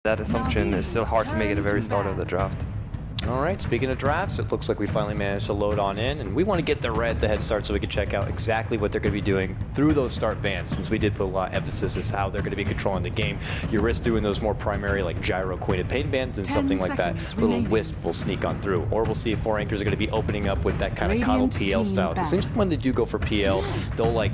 that assumption is still hard to make at the very start of the draft. All right, speaking of drafts, it looks like we finally managed to load on in, and we want to get the head start so we can check out exactly what they're going to be doing through those start bans, since we did put a lot of emphasis as how they're going to be controlling the game. You risk doing those more primary, like gyro quainted pain bans, and something like that little wisp will sneak on through. Or we'll see if 4 anchors are going to be opening up with that kind of coddle PL style. It seems like when they do go for PL, they'll like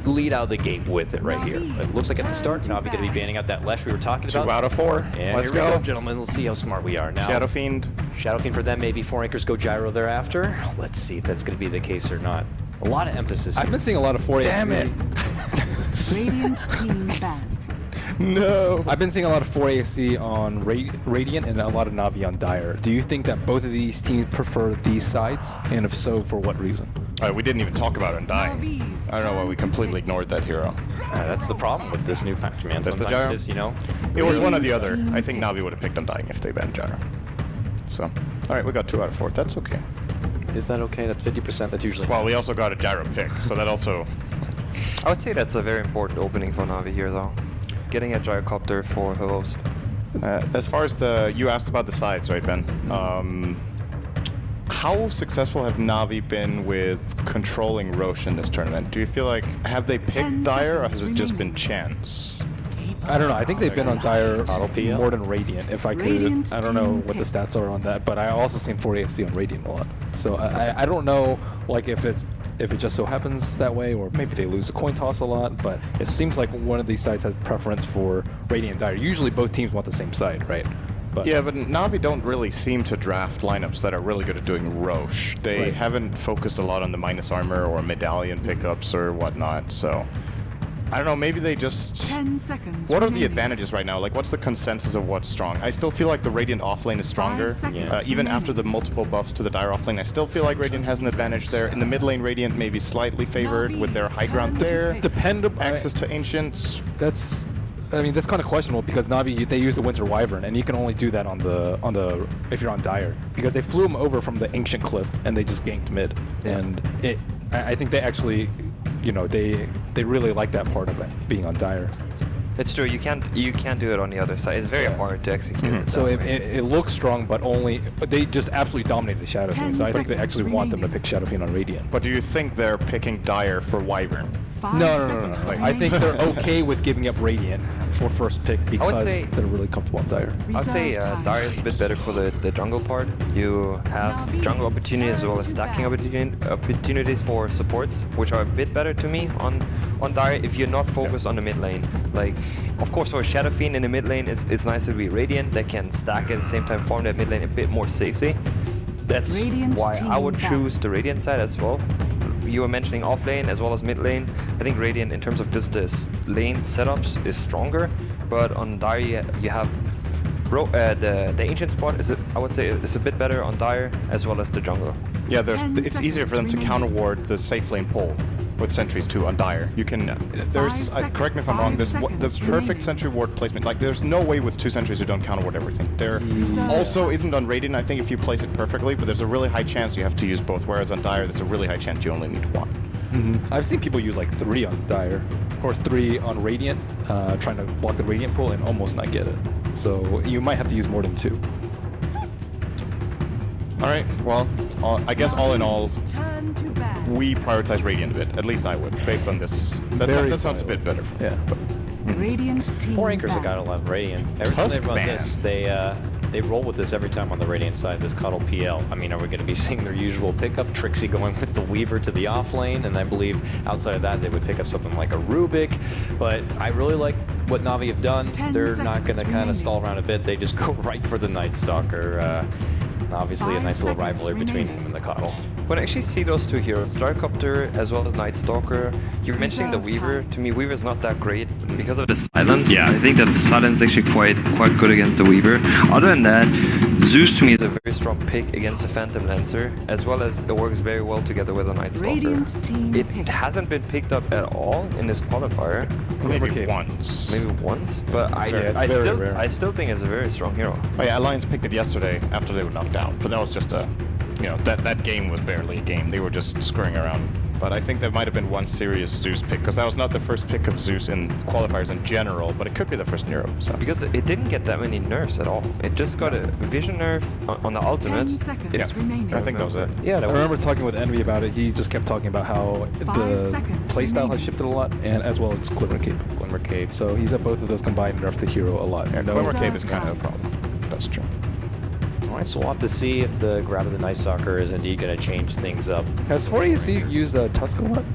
lead out of the gate with it right here. It looks like at the start, Navi going to be banning out that Lesh we were talking about. 2 out of 4. And Let's here we go, gentlemen. Let's see how smart we are now. Shadow Fiend for them, maybe 4 anchors go gyro thereafter. Let's see if that's going to be the case or not. A lot of emphasis here. I've been seeing a lot of 4 AC. Damn it! Radiant team ban. No! I've been seeing a lot of 4 AC on Radiant and a lot of Navi on Dire. Do you think that both of these teams prefer these sides? And if so, for what reason? We didn't even talk about Undying. I don't know why we completely ignored that hero. That's the problem with this new patch, man. That's the Sometimes gyro? it is, you know. It was one or the other. I think Navi would have picked Undying if they banned Gyro. So, alright, we got 2 out of 4. That's okay. Is that okay? That's 50%. That's usually. Well, we also got a Gyro pick, so that also... I would say that's a very important opening for Navi here, though. Getting a gyrocopter for heroes. as far as the... You asked about the sides, right, Ben? How successful have Navi been with controlling Roche in this tournament? Do you feel like, have they picked Dire, or has it just been chance? I don't know. I think they've been on Dire PL? more than Radiant. If I could, I don't know what the stats are on that, but I also seen 40 AC on Radiant a lot. So I don't know, like if it just so happens that way, or maybe they lose a coin toss a lot. But it seems like one of these sides has preference for Radiant and Dire. Usually both teams want the same side, right? But yeah, but Navi don't really seem to draft lineups that are really good at doing Roche. They haven't focused a lot on the minus armor or medallion pickups or whatnot, so... I don't know, maybe they just... 10 seconds What are the advantages right now? Like, what's the consensus of what's strong? I still feel like the Radiant offlane is stronger. Even after the multiple buffs to the Dire offlane, I still feel like Radiant has an advantage there. In the mid lane, Radiant may be slightly favored with their high ground there. Access to Ancients. I mean, that's kind of questionable because Navi, they use the Winter Wyvern, and you can only do that on the if you're on Dire, because they flew him over from the Ancient Cliff and they just ganked mid, and I think they actually, you know, they really like that part of it being on Dire. It's true. You can't do it on the other side. It's very hard to execute. So it looks strong, but they just absolutely dominated Shadow Fiend. So I think they actually want them to pick Shadow Fiend on Radiant. But do you think they're picking Dire for Wyvern? No. I think they're okay with giving up Radiant for first pick because they're really comfortable on Dire. I'd say Dire is a bit better for the jungle part. You have jungle opportunities as well as stacking opportunities for supports, which are a bit better to me on Dire if you're not focused on the mid lane. Like, of course, for Shadow Fiend in the mid lane, it's nice to be Radiant that can stack at the same time, farm that mid lane a bit more safely. That's why I would choose the Radiant side as well. You were mentioning off lane as well as mid lane. I think Radiant, in terms of just this lane setups, is stronger. But on Dire, you have the ancient spot. I would say is a bit better on Dire as well as the jungle. Yeah, it's easier for them to counter ward the safe lane pull with sentries too on Dire. You can correct me if I'm wrong. There's the perfect sentry ward placement. Like, there's no way with 2 sentries you don't counter ward everything. There also isn't on Radiant, I think, if you place it perfectly, but there's a really high chance you have to use both. Whereas on Dire, there's a really high chance you only need 1. I've seen people use like 3 on Dire, of course 3 on Radiant, trying to block the Radiant pull and almost not get it. So you might have to use more than 2. Alright, well, I guess all in all, we prioritize Radiant a bit. At least I would, based on this. That sounds a bit better for me. Yeah. Radiant team 4 anchors have gotta love Radiant. Every time they run this, they roll with this every time on the Radiant side, this Cuddle PL. I mean, are we going to be seeing their usual pickup? Trixie going with the Weaver to the off lane, and I believe outside of that they would pick up something like a Rubik. But I really like what Navi have done. They're not going to kind of stall around a bit. They just go right for the Night Stalker. Obviously a nice little rivalry between him and the Cuddle. When I actually see those 2 heroes, Gyrocopter as well as Night Stalker, you're mentioning the Weaver. To me, Weaver is not that great because of the silence. Yeah, I think that the silence is actually quite good against the Weaver. Other than that, Zeus to me is a very strong pick against the Phantom Lancer, as well as it works very well together with a Night Stalker. It hasn't been picked up at all in this qualifier. Maybe once, but I still think it's a very strong hero. Oh yeah, Alliance picked it yesterday after they were knocked out, but that was just a you know, that game was barely a game. They were just screwing around. But I think there might have been one serious Zeus pick, because that was not the first pick of Zeus in qualifiers in general, but it could be the first Nero. So. Because it didn't get that many nerfs at all. It just got a vision nerf on the ultimate. 10 seconds Yeah, remaining. I think that was it. Yeah, I remember talking with Envy about it. He just kept talking about how 5 the seconds playstyle remaining. has shifted a lot, and as well as Glimmer Cape. Glimmer Cape. So he's at both of those combined nerf the hero a lot. Yeah, No- Glimmer Cape is kind of a problem. That's true. All right, so we'll have to see if the grab of the Night Stalker is indeed going to change things up. Has 4AC used the Tusk a lot?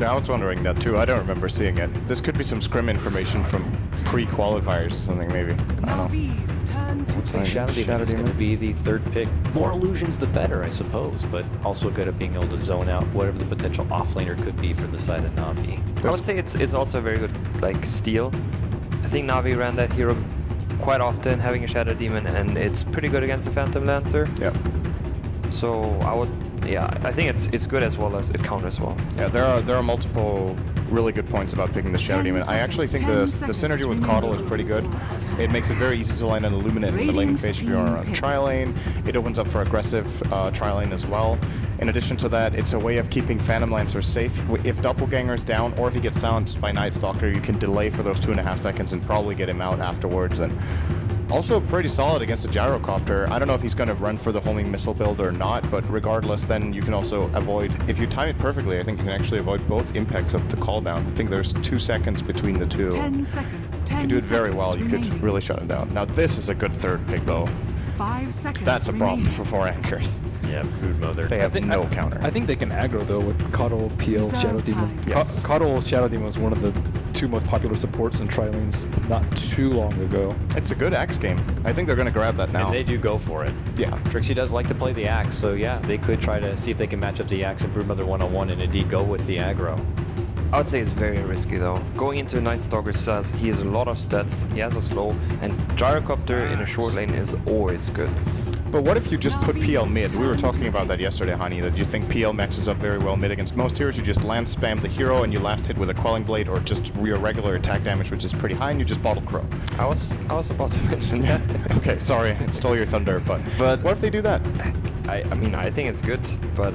Yeah, I was wondering that too. I don't remember seeing it. This could be some scrim information from pre-qualifiers or something, maybe. I don't know. Navi's turn to I think Shadow Demon is going to be the third pick. More illusions, the better, I suppose, but also good at being able to zone out whatever the potential offlaner could be for the side of Navi. I would say it's also a very good like steal. I think Navi ran that hero quite often, having a Shadow Demon, and it's pretty good against the Phantom Lancer. Yeah. So I think it's good as well as it counters well. Yeah, there are multiple really good points about picking the Shadow 10 Demon. I actually think the synergy with Caudle is pretty good. It makes it very easy to line an Illuminate in the laning phase if you're on tri-lane. It opens up for aggressive tri-lane as well. In addition to that, it's a way of keeping Phantom Lancer safe. If Doppelganger's down, or if he gets silenced by Night Stalker, you can delay for those 2.5 seconds and probably get him out afterwards. And also pretty solid against the Gyrocopter. I don't know if he's going to run for the homing missile build or not, but regardless, then you can also avoid, if you time it perfectly, I think you can actually avoid both impacts of the call down. I think there's 2 seconds between the two. 10 seconds. If you do it very well, you could really shut him down. Now this is a good third pick though. 5 seconds. That's a problem remaining. for 4 anchors. Yeah, Brood Mother. They have no counter. I think they can aggro though with Caudle, PL, Reserve Shadow Demon. time. Yes. Caudle, Shadow Demon was one of the 2 most popular supports in tri-lanes not too long ago. It's a good axe game. I think they're going to grab that now. And they do go for it. Yeah. Trixie does like to play the axe, so yeah, they could try to see if they can match up the axe and Broodmother 101 and indeed go with the aggro. I would say it's very risky though. Going into Night Stalker says he has a lot of stats, he has a slow, and Gyrocopter in a short lane is always good. But what if you just put PL mid? We were talking about that yesterday, Hani, that you think PL matches up very well mid against most heroes. You just land spam the hero and you last hit with a Quelling Blade or just your regular attack damage, which is pretty high, and you just bottle Crow. I was about to mention that. Okay, sorry, I stole your thunder, but what if they do that? I mean, I think it's good, but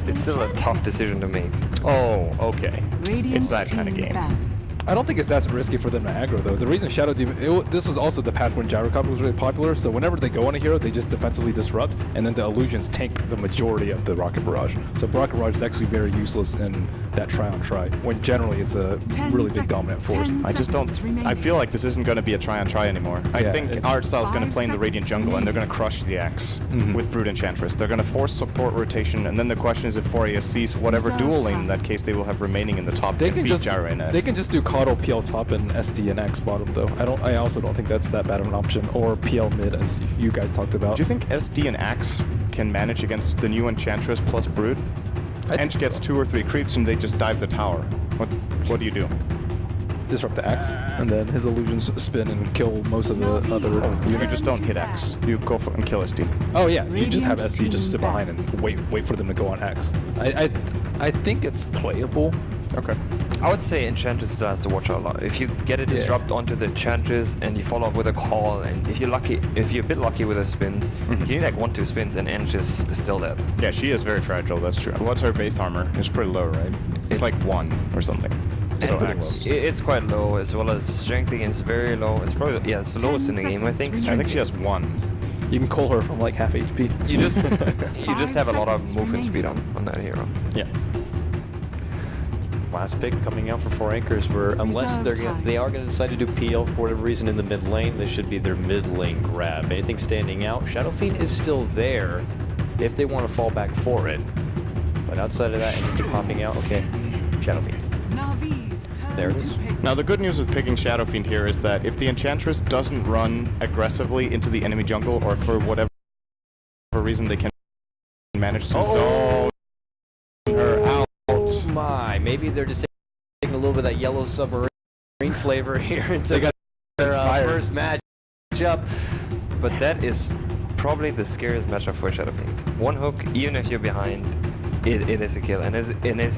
it's still a tough decision to make. Oh, okay. Radiant It's that kind of team game. banned. I don't think it's that risky for them to aggro though. The reason Shadow Demon, this was also the path when Gyrocopter was really popular, so whenever they go on a hero, they just defensively disrupt, and then the illusions tank the majority of the Rocket Barrage. So Rocket Barrage is actually very useless in that try-on-try, when generally it's a 10 really big seconds. dominant force. 10 I just don't. seconds remaining. I feel like this isn't going to be a try-on-try anymore. I Yeah, think it- Art Style is going to 5 play in the Radiant seconds jungle, and they're going to crush the axe with Brood Enchantress. They're going to force support rotation, and then the question is if 4AS sees whatever Reserve dual lane in time. that case they will have remaining in the top They and can beat just Gyro and S. they can just do Caudle, PL top, and SD and X bottom though. I also don't think that's that bad of an option, or PL mid as you guys talked about. Do you think SD and Axe can manage against the new Enchantress plus Brood? Ench gets 2 or 3 creeps and they just dive the tower. What do you do? Disrupt the X, and then his illusions spin and kill most of the other. You just don't hit X. You go for and kill SD. Oh yeah, you just have Radiant SD just sit team behind and wait for them to go on X. I think it's playable. Okay. I would say Enchantress still has to watch out a lot. If you get a disrupt onto the Enchantress and you follow up with a call, and if you're a bit lucky with the spins, you need like 1-2 spins and Ench is still dead. Yeah, she is very fragile, that's true. What's her base armor? It's pretty low, right? It's like 1 or something. So pretty Axe. It's quite low, as well as strength against very low. It's probably it's the lowest in the game, I think. I think she has 1. You can call her from like half HP. You just have a lot of 5 movement seconds speed on that hero. Yeah. Last pick coming out for 4 anchors were, unless Reserve time. they are going to decide to do PL for whatever reason in the mid lane, this should be their mid lane grab. Anything standing out? Shadow Fiend is still there if they want to fall back for it. But outside of that, anything popping out? Okay, Shadow Fiend. Navi's turn There it to is. pick. Now the good news with picking Shadow Fiend here is that if the Enchantress doesn't run aggressively into the enemy jungle, or for whatever reason they can manage to zone her out. Oh my, maybe they're just taking a little bit of that yellow submarine flavor here into They got their inspired. first matchup. But that is probably the scariest matchup for Shadow Fiend. One hook, even if you're behind, it is a kill, and it's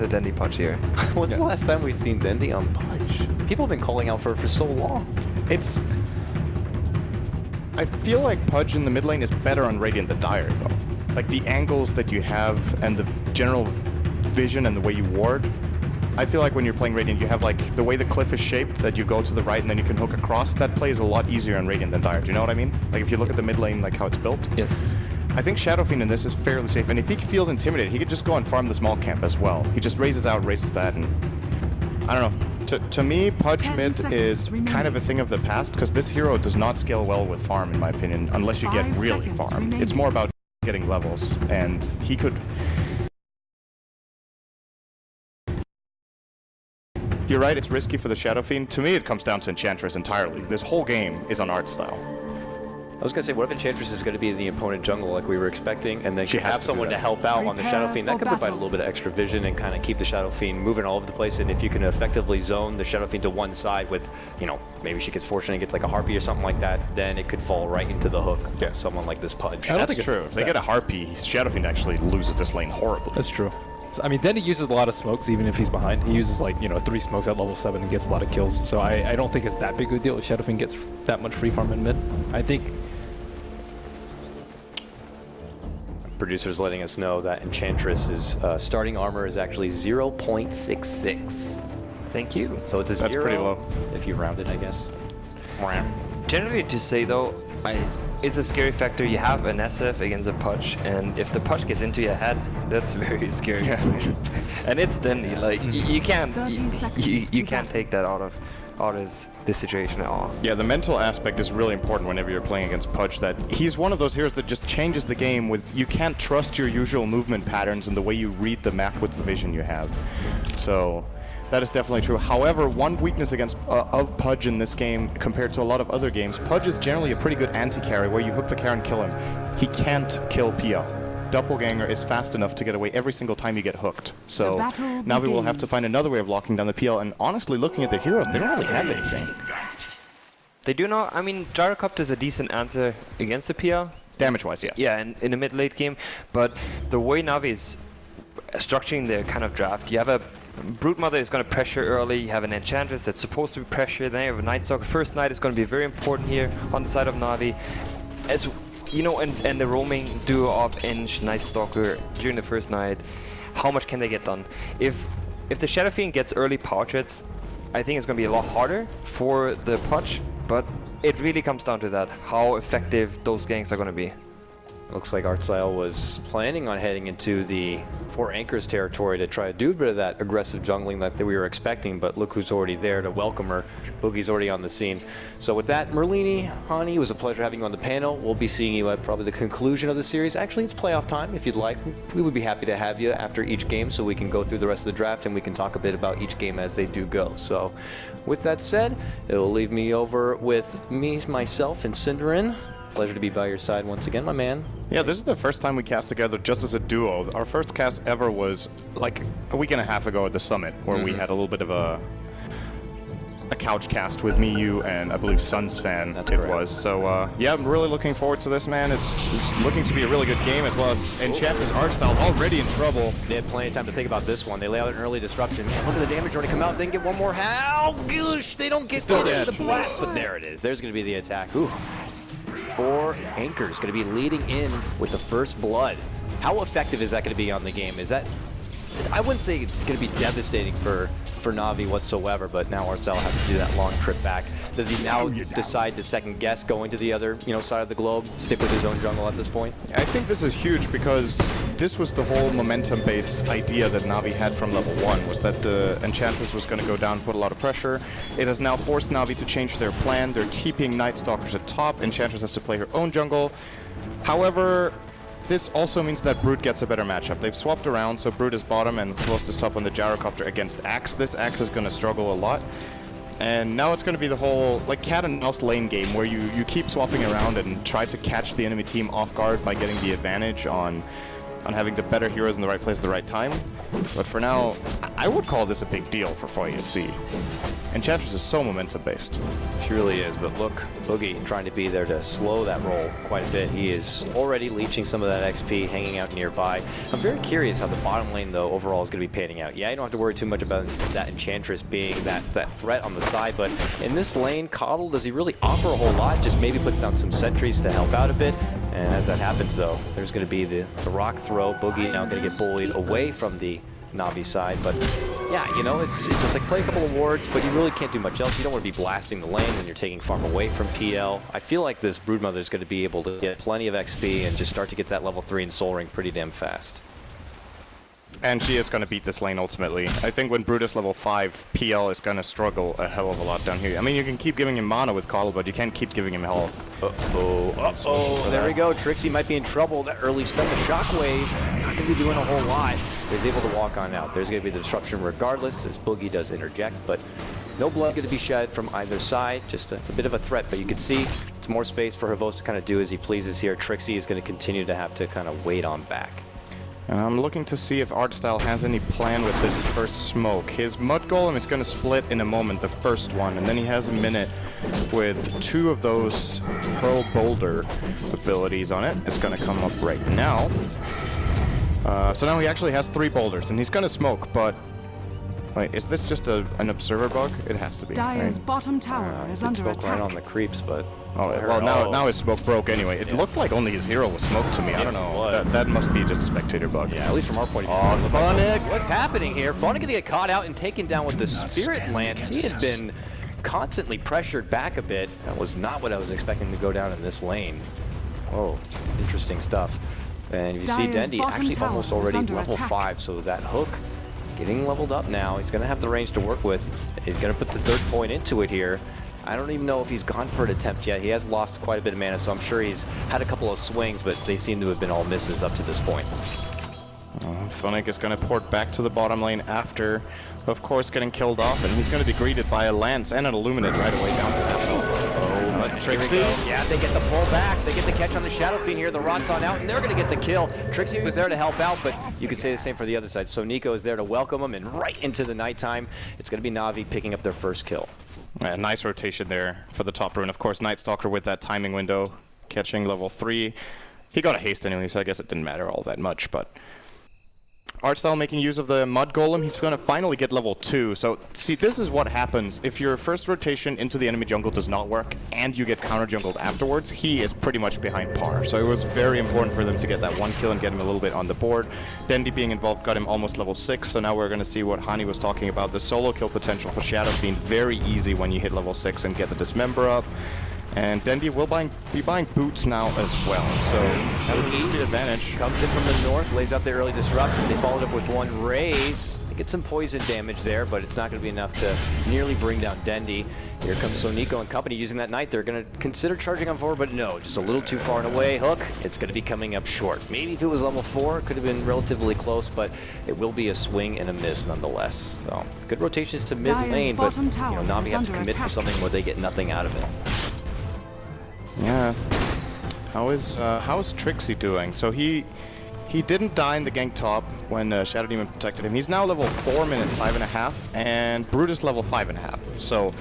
a dandy punch here. When's the last time we've seen Dendi on Pudge? People have been calling out for it for so long. I feel like Pudge in the mid lane is better on Radiant than Dire, though. like the angles that you have and the general vision and the way you ward. I feel like when you're playing Radiant, you have like the way the cliff is shaped, that you go to the right and then you can hook across. That plays a lot easier in Radiant than Dire. Do you know what I mean? Like if you look at the mid lane, like how it's built. Yes. I think Shadow Fiend in this is fairly safe, and if he feels intimidated, he could just go and farm the small camp as well. He just raises out, raises that, and I don't know. To me, Pudge mid is kind of a thing of the past, because this hero does not scale well with farm, in my opinion, unless you get really farmed. It's more about getting levels, and he could... You're right, it's risky for the Shadow Fiend. To me, it comes down to Enchantress entirely. This whole game is on art style. I was going to say, what if Enchantress is going to be the opponent jungle like we were expecting, and then She you has have to someone do to that. help out on the Shadow Prepare Fiend? That for could provide a battle. little bit of extra vision and kind of keep the Shadow Fiend moving all over the place. And if you can effectively zone the Shadow Fiend to one side with, you know, maybe she gets fortunate and gets like a Harpy or something like that, then it could fall right into the hook. Yeah, someone like this Pudge. I don't That's think it's true. If they get a Harpy, Shadow Fiend actually loses this lane horribly. That's true. So, I mean, Denny uses a lot of smokes even if he's behind. He uses like, you know, 3 smokes at level 7 and gets a lot of kills. So I don't think it's that big of a deal if Shadow Fiend gets that much free farm in mid. I think Producer's letting us know that Enchantress's starting armor is actually 0.66. Thank you. So it's a That's 0 pretty low. if you round it, I guess. Generally to say though, it's a scary factor. You have an SF against a Pudge, and if the Pudge gets into your head, that's very scary. And it's Denny. Like you can't 30 seconds you to can't battle. take that out of this situation at all. Yeah, the mental aspect is really important whenever you're playing against Pudge, that he's one of those heroes that just changes the game with, you can't trust your usual movement patterns and the way you read the map with the vision you have. So that is definitely true. However, one weakness against of Pudge in this game compared to a lot of other games, Pudge is generally a pretty good anti-carry where you hook the carry and kill him. He can't kill PL. Doppelganger is fast enough to get away every single time you get hooked. So battle Navi will have to begins. find another way of locking down the PL, and honestly, looking at the heroes, they don't really have anything. They do not. I mean, Gyrocopter is a decent answer against the PL. Damage-wise, yes. Yeah, in the mid-late game, but the way Navi is structuring their kind of draft, you have a Brood Mother is going to pressure early, you have an Enchantress that's supposed to be pressured, then you have a Night Stalker. First Night is going to be very important here on the side of Navi. As you know, and the roaming duo of Eng, Night Stalker during the first night, how much can they get done? If the Shadow Fiend gets early power treads, I think it's going to be a lot harder for the Pudge, but it really comes down to that, how effective those ganks are going to be. Looks like Artstyle was planning on heading into the 4 Anchors territory to try to do a bit of that aggressive jungling that we were expecting, but look who's already there to welcome her. Boogie's already on the scene. So with that, Merlini, Hani, it was a pleasure having you on the panel. We'll be seeing you at probably the conclusion of the series. Actually, it's playoff time if you'd like. We would be happy to have you after each game so we can go through the rest of the draft and we can talk a bit about each game as they do go. So with that said, it'll leave me over with myself, and Cinderin. Pleasure to be by your side once again, my man. Yeah, this is the first time we cast together just as a duo. Our first cast ever was like a week and a half ago at the summit, where we had a little bit of a couch cast with me, you, and I believe Suns fan. That's it correct. was. So yeah, I'm really looking forward to this, man. It's looking to be a really good game, as well as Enchantress Artstyle's already in trouble. They had plenty of time to think about this one. They lay out an early disruption. Look at the damage already come out. They can get one more. How gosh, they don't get Still into dead. the blast, but there it is. There's going to be the attack. Ooh. 4 Anchors going to be leading in with the first blood. How effective is that going to be on the game? Is that, I wouldn't say it's going to be devastating for Navi whatsoever, but now Arcel has to do that long trip back. Does he now decide to second guess going to the other, side of the globe, stick with his own jungle at this point? I think this is huge because this was the whole momentum-based idea that Navi had from level 1, was that the Enchantress was going to go down, put a lot of pressure. It has now forced Navi to change their plan. They're TPing Night Stalkers at top. Enchantress has to play her own jungle. However, this also means that Brood gets a better matchup. They've swapped around, so Brood is bottom and close to top on the Gyrocopter against Axe. This Axe is going to struggle a lot. And now it's going to be the whole like cat and mouse lane game where you keep swapping around and try to catch the enemy team off guard by getting the advantage on having the better heroes in the right place at the right time. But for now, I would call this a big deal for FoySC. Enchantress is so momentum-based. She really is, but look, Boogie trying to be there to slow that roll quite a bit. He is already leeching some of that XP, hanging out nearby. I'm very curious how the bottom lane, though, overall is going to be panning out. Yeah, you don't have to worry too much about that Enchantress being that threat on the side, but in this lane, Coddle, does he really offer a whole lot? Just maybe puts down some sentries to help out a bit. And as that happens, though, there's going to be the rock throw. Boogie now going to get bullied away from the Navi side. But yeah, you know, it's just like play a couple of wards, but you really can't do much else. You don't want to be blasting the lane when you're taking farm away from PL. I feel like this Broodmother is going to be able to get plenty of XP and just start to get that level 3 in Soul Ring pretty damn fast. And she is going to beat this lane ultimately. I think when Brutus level 5, PL is going to struggle a hell of a lot down here. I mean, you can keep giving him mana with Call, but you can't keep giving him health. There we go. Trixie might be in trouble. That early stun, the Shockwave, not going to be doing a whole lot. He's able to walk on out. There's going to be the disruption regardless, as Boogie does interject, but no blood going to be shed from either side. Just a bit of a threat, but you can see it's more space for Hervos to kind of do as he pleases here. Trixie is going to continue to have to kind of wait on back. I'm looking to see if Artstyle has any plan with this first smoke. His Mud Golem is going to split in a moment, the first one, and then he has a minute with 2 of those Pearl Boulder abilities on it. It's going to come up right now. So now he actually has 3 boulders, and he's going to smoke, but... Wait, is this just an observer bug? It has to be. Dire's right? bottom tower is under Spoke attack. right on the creeps, but... Oh, well, now his smoke broke anyway. It looked like only his hero was smoked to me. I don't know. That must be just a spectator bug. Yeah, at least from our point of view. Oh, Funnick! What's happening here? Funnick gonna get caught out and taken down with the Spirit Lance. He had been constantly pressured back a bit. That was not what I was expecting to go down in this lane. Oh, interesting stuff. And you see Dire's Dendi bottom actually tower almost is already under level attack. 5, so that hook getting leveled up now. He's gonna have the range to work with. He's gonna put the 3rd point into it here. I don't even know if he's gone for an attempt yet. He has lost quite a bit of mana, so I'm sure he's had a couple of swings, but they seem to have been all misses up to this point. Funnick is going to port back to the bottom lane after, of course, getting killed off, and he's going to be greeted by a Lance and an Illuminate right away down to half health. Oh, but Trixie. Yeah, they get the pull back. They get the catch on the Shadow Fiend here. The Rot's on out, and they're going to get the kill. Trixie was there to help out, but you could say the same for the other side. So Nico is there to welcome him, and right into the nighttime, it's going to be Navi picking up their first kill. Yeah, nice rotation there for the top rune. Of course, Night Stalker with that timing window, catching level 3. He got a haste anyway, so I guess it didn't matter all that much, but... Artstyle making use of the Mud Golem, he's going to finally get level 2. So, see, this is what happens if your first rotation into the enemy jungle does not work and you get counter-jungled afterwards. He is pretty much behind par. So it was very important for them to get that 1 kill and get him a little bit on the board. Dendi being involved got him almost level 6, so now we're going to see what Hani was talking about. The solo kill potential for Shadow being very easy when you hit level 6 and get the Dismember up. And Dendi will be buying boots now as well, so that was a speed advantage. Comes in from the north, lays out the early disruption. They followed up with 1 raise. They get some poison damage there, but it's not going to be enough to nearly bring down Dendi. Here comes Soniko and company using that Knight. They're going to consider charging on forward, but no, just a little too far and away. Hook, it's going to be coming up short. Maybe if it was level 4, it could have been relatively close, but it will be a swing and a miss nonetheless. So, good rotations to mid lane, but you know, Navi have to commit for something where they get nothing out of it. Yeah. How is Trixie doing? So he didn't die in the gank top when Shadow Demon protected him. He's now level 4 minute 5.5, and Brutus level 5.5. So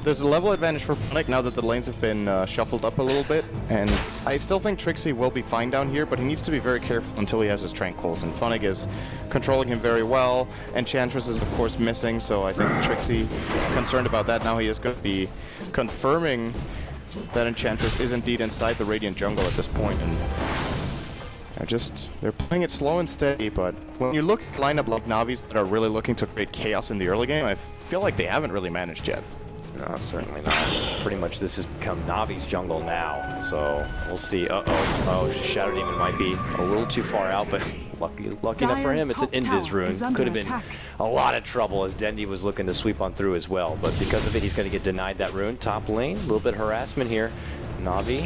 there's a level advantage for Funnick now that the lanes have been shuffled up a little bit. And I still think Trixie will be fine down here, but he needs to be very careful until he has his Tranquils. And Funnick is controlling him very well. Enchantress is of course missing, so I think Trixie concerned about that. Now he is going to be confirming that Enchantress is indeed inside the Radiant jungle at this point, and they're playing it slow and steady, but when you look at lineup like Navi's that are really looking to create chaos in the early game, I feel like they haven't really managed yet. No, certainly not. Pretty much this has become Navi's jungle now, so we'll see. Oh, Shadow Demon might be a little too far out, but lucky enough for him, it's an Invis rune. Could have been a lot of trouble as Dendi was looking to sweep on through as well, but because of it, he's going to get denied that rune. Top lane, a little bit of harassment here. Navi,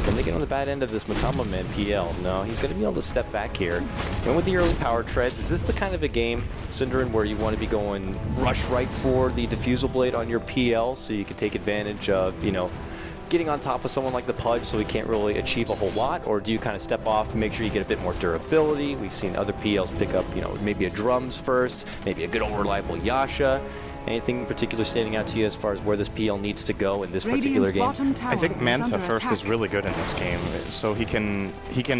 can they get on the bad end of this Matama man PL? No, he's going to be able to step back here. And with the early power treads, is this the kind of a game, Synderen, where you want to be going rush right for the Diffusal Blade on your PL so you can take advantage of, you know, getting on top of someone like the Pudge so he can't really achieve a whole lot? Or do you kind of step off to make sure you get a bit more durability? We've seen other PLs pick up, you know, maybe a Drums first, maybe a good old reliable Yasha. Anything in particular standing out to you as far as where this PL needs to go in this particular game? I think Manta first is really good in this game. So he can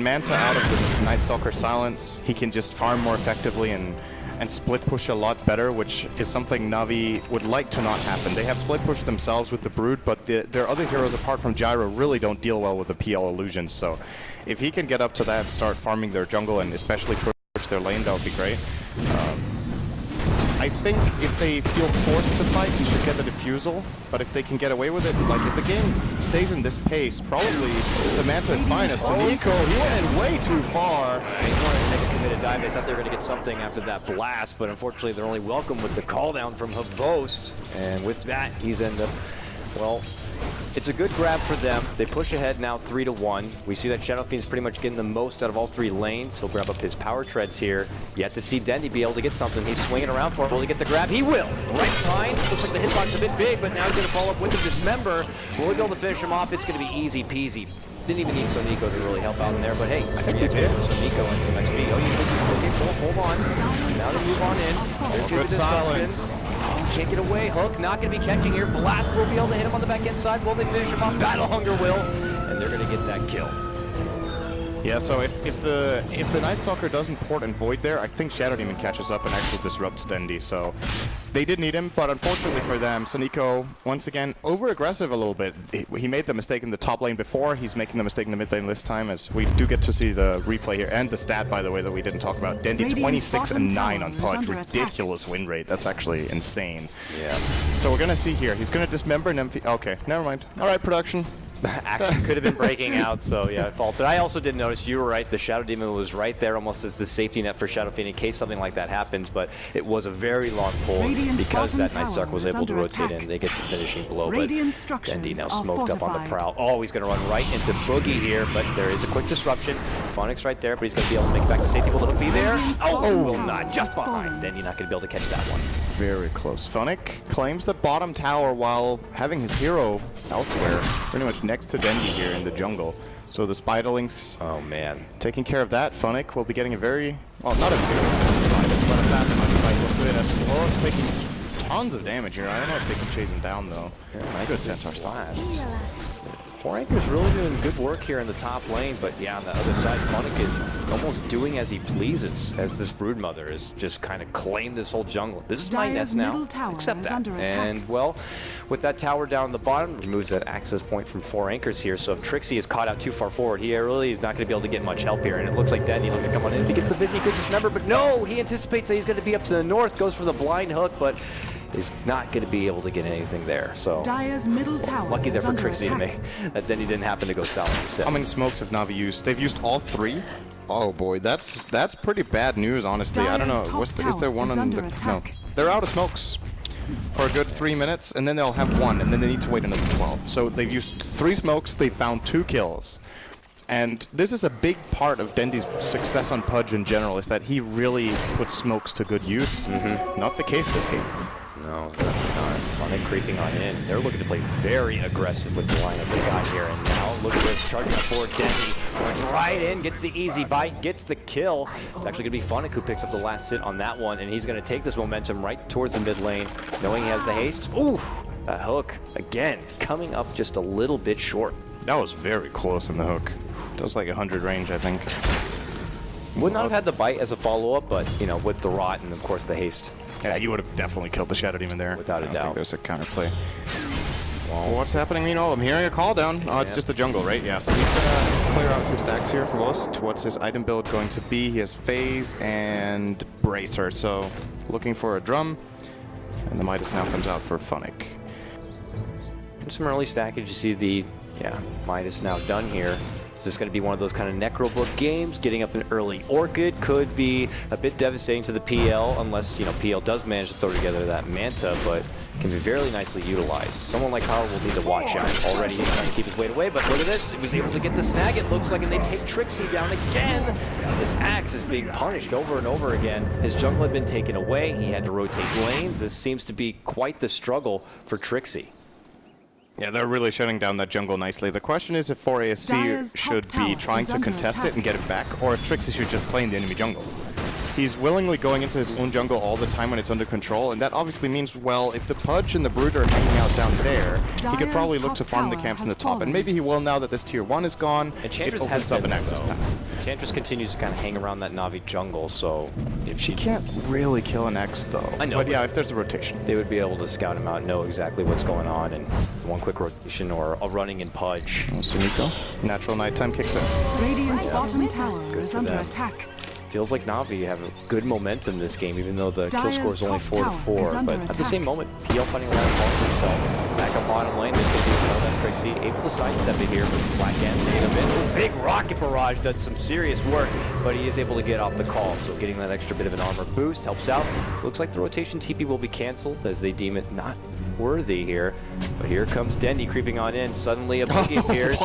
Manta out of the Night Stalker silence. He can just farm more effectively and and split push a lot better, which is something Navi would like to not happen. They have split pushed themselves with the Brood, but their other heroes apart from Gyro really don't deal well with the PL illusions. So if he can get up to that and start farming their jungle and especially push their lane, that would be great. I think if they feel forced to fight, he should get the defusal. But if they can get away with it, like if the game stays in this pace, probably the Manta is fine. As Nico, he went in way too far. He wanted to take a committed dive. They thought they were going to get something after that blast, but unfortunately they're only welcome with the call down from Havost. And with that, he's ended up, well, it's a good grab for them. They push ahead now 3-1. We see that Shadow Fiend's pretty much getting the most out of all three lanes. He'll grab up his power treads here. Yet to see Dendy be able to get something. He's swinging around for it. Will he get the grab? He will. Right behind. Looks like the hitbox a bit big, but now he's going to follow up with the Dismember. Will he be able to finish him off? It's going to be easy peasy. Didn't even need Sonico to really help out in there, but hey, I think he did. Sonico and some XP. Oh, you think? Okay, cool. Hold on. Now to move on in. There's Good silence. Can't get away. Hook not going to be catching here. Blast will be able to hit him on the back end side. Will they finish him off? Battle Hunger will, and they're going to get that kill. Yeah, so if the Night Stalker doesn't port and void there, I think Shadow Demon catches up and actually disrupts Dendy. So they did need him, but unfortunately for them, Sonico once again over-aggressive a little bit. He made the mistake in the top lane before. He's making the mistake in the mid lane this time, as we do get to see the replay here and the stat, by the way, that we didn't talk about. Dendy 26-9 on Pudge, ridiculous win rate. That's actually insane. Yeah. So we're gonna see here. He's gonna dismember an MV. Okay, never mind. All right, production. Action could have been breaking out, so yeah, fault. But I also did notice, you were right, the Shadow Demon was right there almost as the safety net for Shadow Fiend in case something like that happens, but it was a very long pull because that Night Stalker was able to rotate in. They get the finishing blow, but Dendy now smoked up on the prowl. Oh, he's going to run right into Boogie here, but there is a quick disruption. Phoenix right there, but he's going to be able to make it back to safety. Will the hook be there? Oh, not just behind. Dendy not going to be able to catch that one. Very close. Funnick claims the bottom tower while having his hero elsewhere, pretty much next to Dendy here in the jungle. So the Spiderlings, oh man, taking care of that. Funnick will be getting a very, well, not a very fast fight, but a fast fight. Look at it as well, taking tons of damage here. I don't know if they can chase him down though. Yeah, good Centaur blast. 4 Anchor's really doing good work here in the top lane, but yeah, on the other side, Funnick is almost doing as he pleases, as this Broodmother is just kind of claimed this whole jungle. This is my nest now, accept that. And well, with that tower down the bottom, removes that access point from 4 Anchors here, so if Trixie is caught out too far forward, he really is not going to be able to get much help here, and it looks like Dendy looking to come on in. If he gets the vision, he could dismember, but no, he anticipates that he's going to be up to the north, goes for the blind hook, but is not going to be able to get anything there. So Dire's middle tower lucky there for Trixie to me that Dendy didn't happen to go south instead. How many smokes have Navi used? They've used all 3. Oh boy, that's pretty bad news, honestly. I don't know. Is there one on the? No, they're out of smokes for a good 3 minutes, and then they'll have 1, and then they need to wait another 12. So they've used 3 smokes. They found 2 kills. And this is a big part of Dendy's success on Pudge in general, is that he really puts smokes to good use. Not the case this game. No, definitely not. Funnick creeping on in. They're looking to play very aggressive with the lineup they got here. And now look at this, charging up forward. Dendy runs right in, gets the easy bite, gets the kill. It's actually going to be Funnick who picks up the last hit on that one, and he's going to take this momentum right towards the mid lane, knowing he has the haste. Ooh, that hook, again, coming up just a little bit short. That was very close in the hook. That was like 100 range, I think. Would not have had the bite as a follow-up, but, you know, with the rot and, of course, the haste. Yeah, you would have definitely killed the Shadow Demon there. Without a doubt. I think there's a counterplay. Well, what's happening? You know, I'm hearing a call down. Oh, it's just the jungle, right? Yeah, so he's gonna clear out some stacks here for Wost. What's his item build going to be? He has Phase and Bracer, so looking for a drum. And the Midas now comes out for Funnick. Some early stackage. You see the, Midas now done here. Is this going to be one of those kind of Necrobook games? Getting up an early Orchid could be a bit devastating to the PL, unless, PL does manage to throw together that Manta, but can be very nicely utilized. Someone like Carl will need to watch out. Already he's trying to keep his weight away, but look at this. He was able to get the snag, it looks like, and they take Trixie down again. This Axe is being punished over and over again. His jungle had been taken away. He had to rotate lanes. This seems to be quite the struggle for Trixie. Yeah, they're really shutting down that jungle nicely. The question is if 4ASC should be trying to contest it and get it back, or if Trixie should just play in the enemy jungle. He's willingly going into his own jungle all the time when it's under control, and that obviously means, well, if the Pudge and the Brood are hanging out down there, he could probably look to farm the camps in the top, and maybe he will now that this tier 1 is gone. And Chantress it has opens up been an there, access though. path. Chantress continues to kind of hang around that Na'Vi jungle, so if She can't really kill an X, though. I know, But but- yeah, if there's a rotation. they would be able to scout him out, know exactly what's going on, and one quick rotation or a running in Pudge. Suniko, natural nighttime kicks in. Radiant's bottom tower is for under them. attack. Feels like Na'Vi have a good momentum this game, even though the kill Dire's score is only top 4 to tower 4. is under But at the attack. same moment, PL finding a lot of fault for himself. Back up bottom lane, this could be that Trixie able to sidestep it here, but Flat Can hitting a bit. Big rocket barrage does some serious work, but he is able to get off the call, so getting that extra bit of an armor boost helps out. Looks like the rotation TP will be canceled as they deem it not worthy here. But here comes Dendy creeping on in. Suddenly a boogie appears.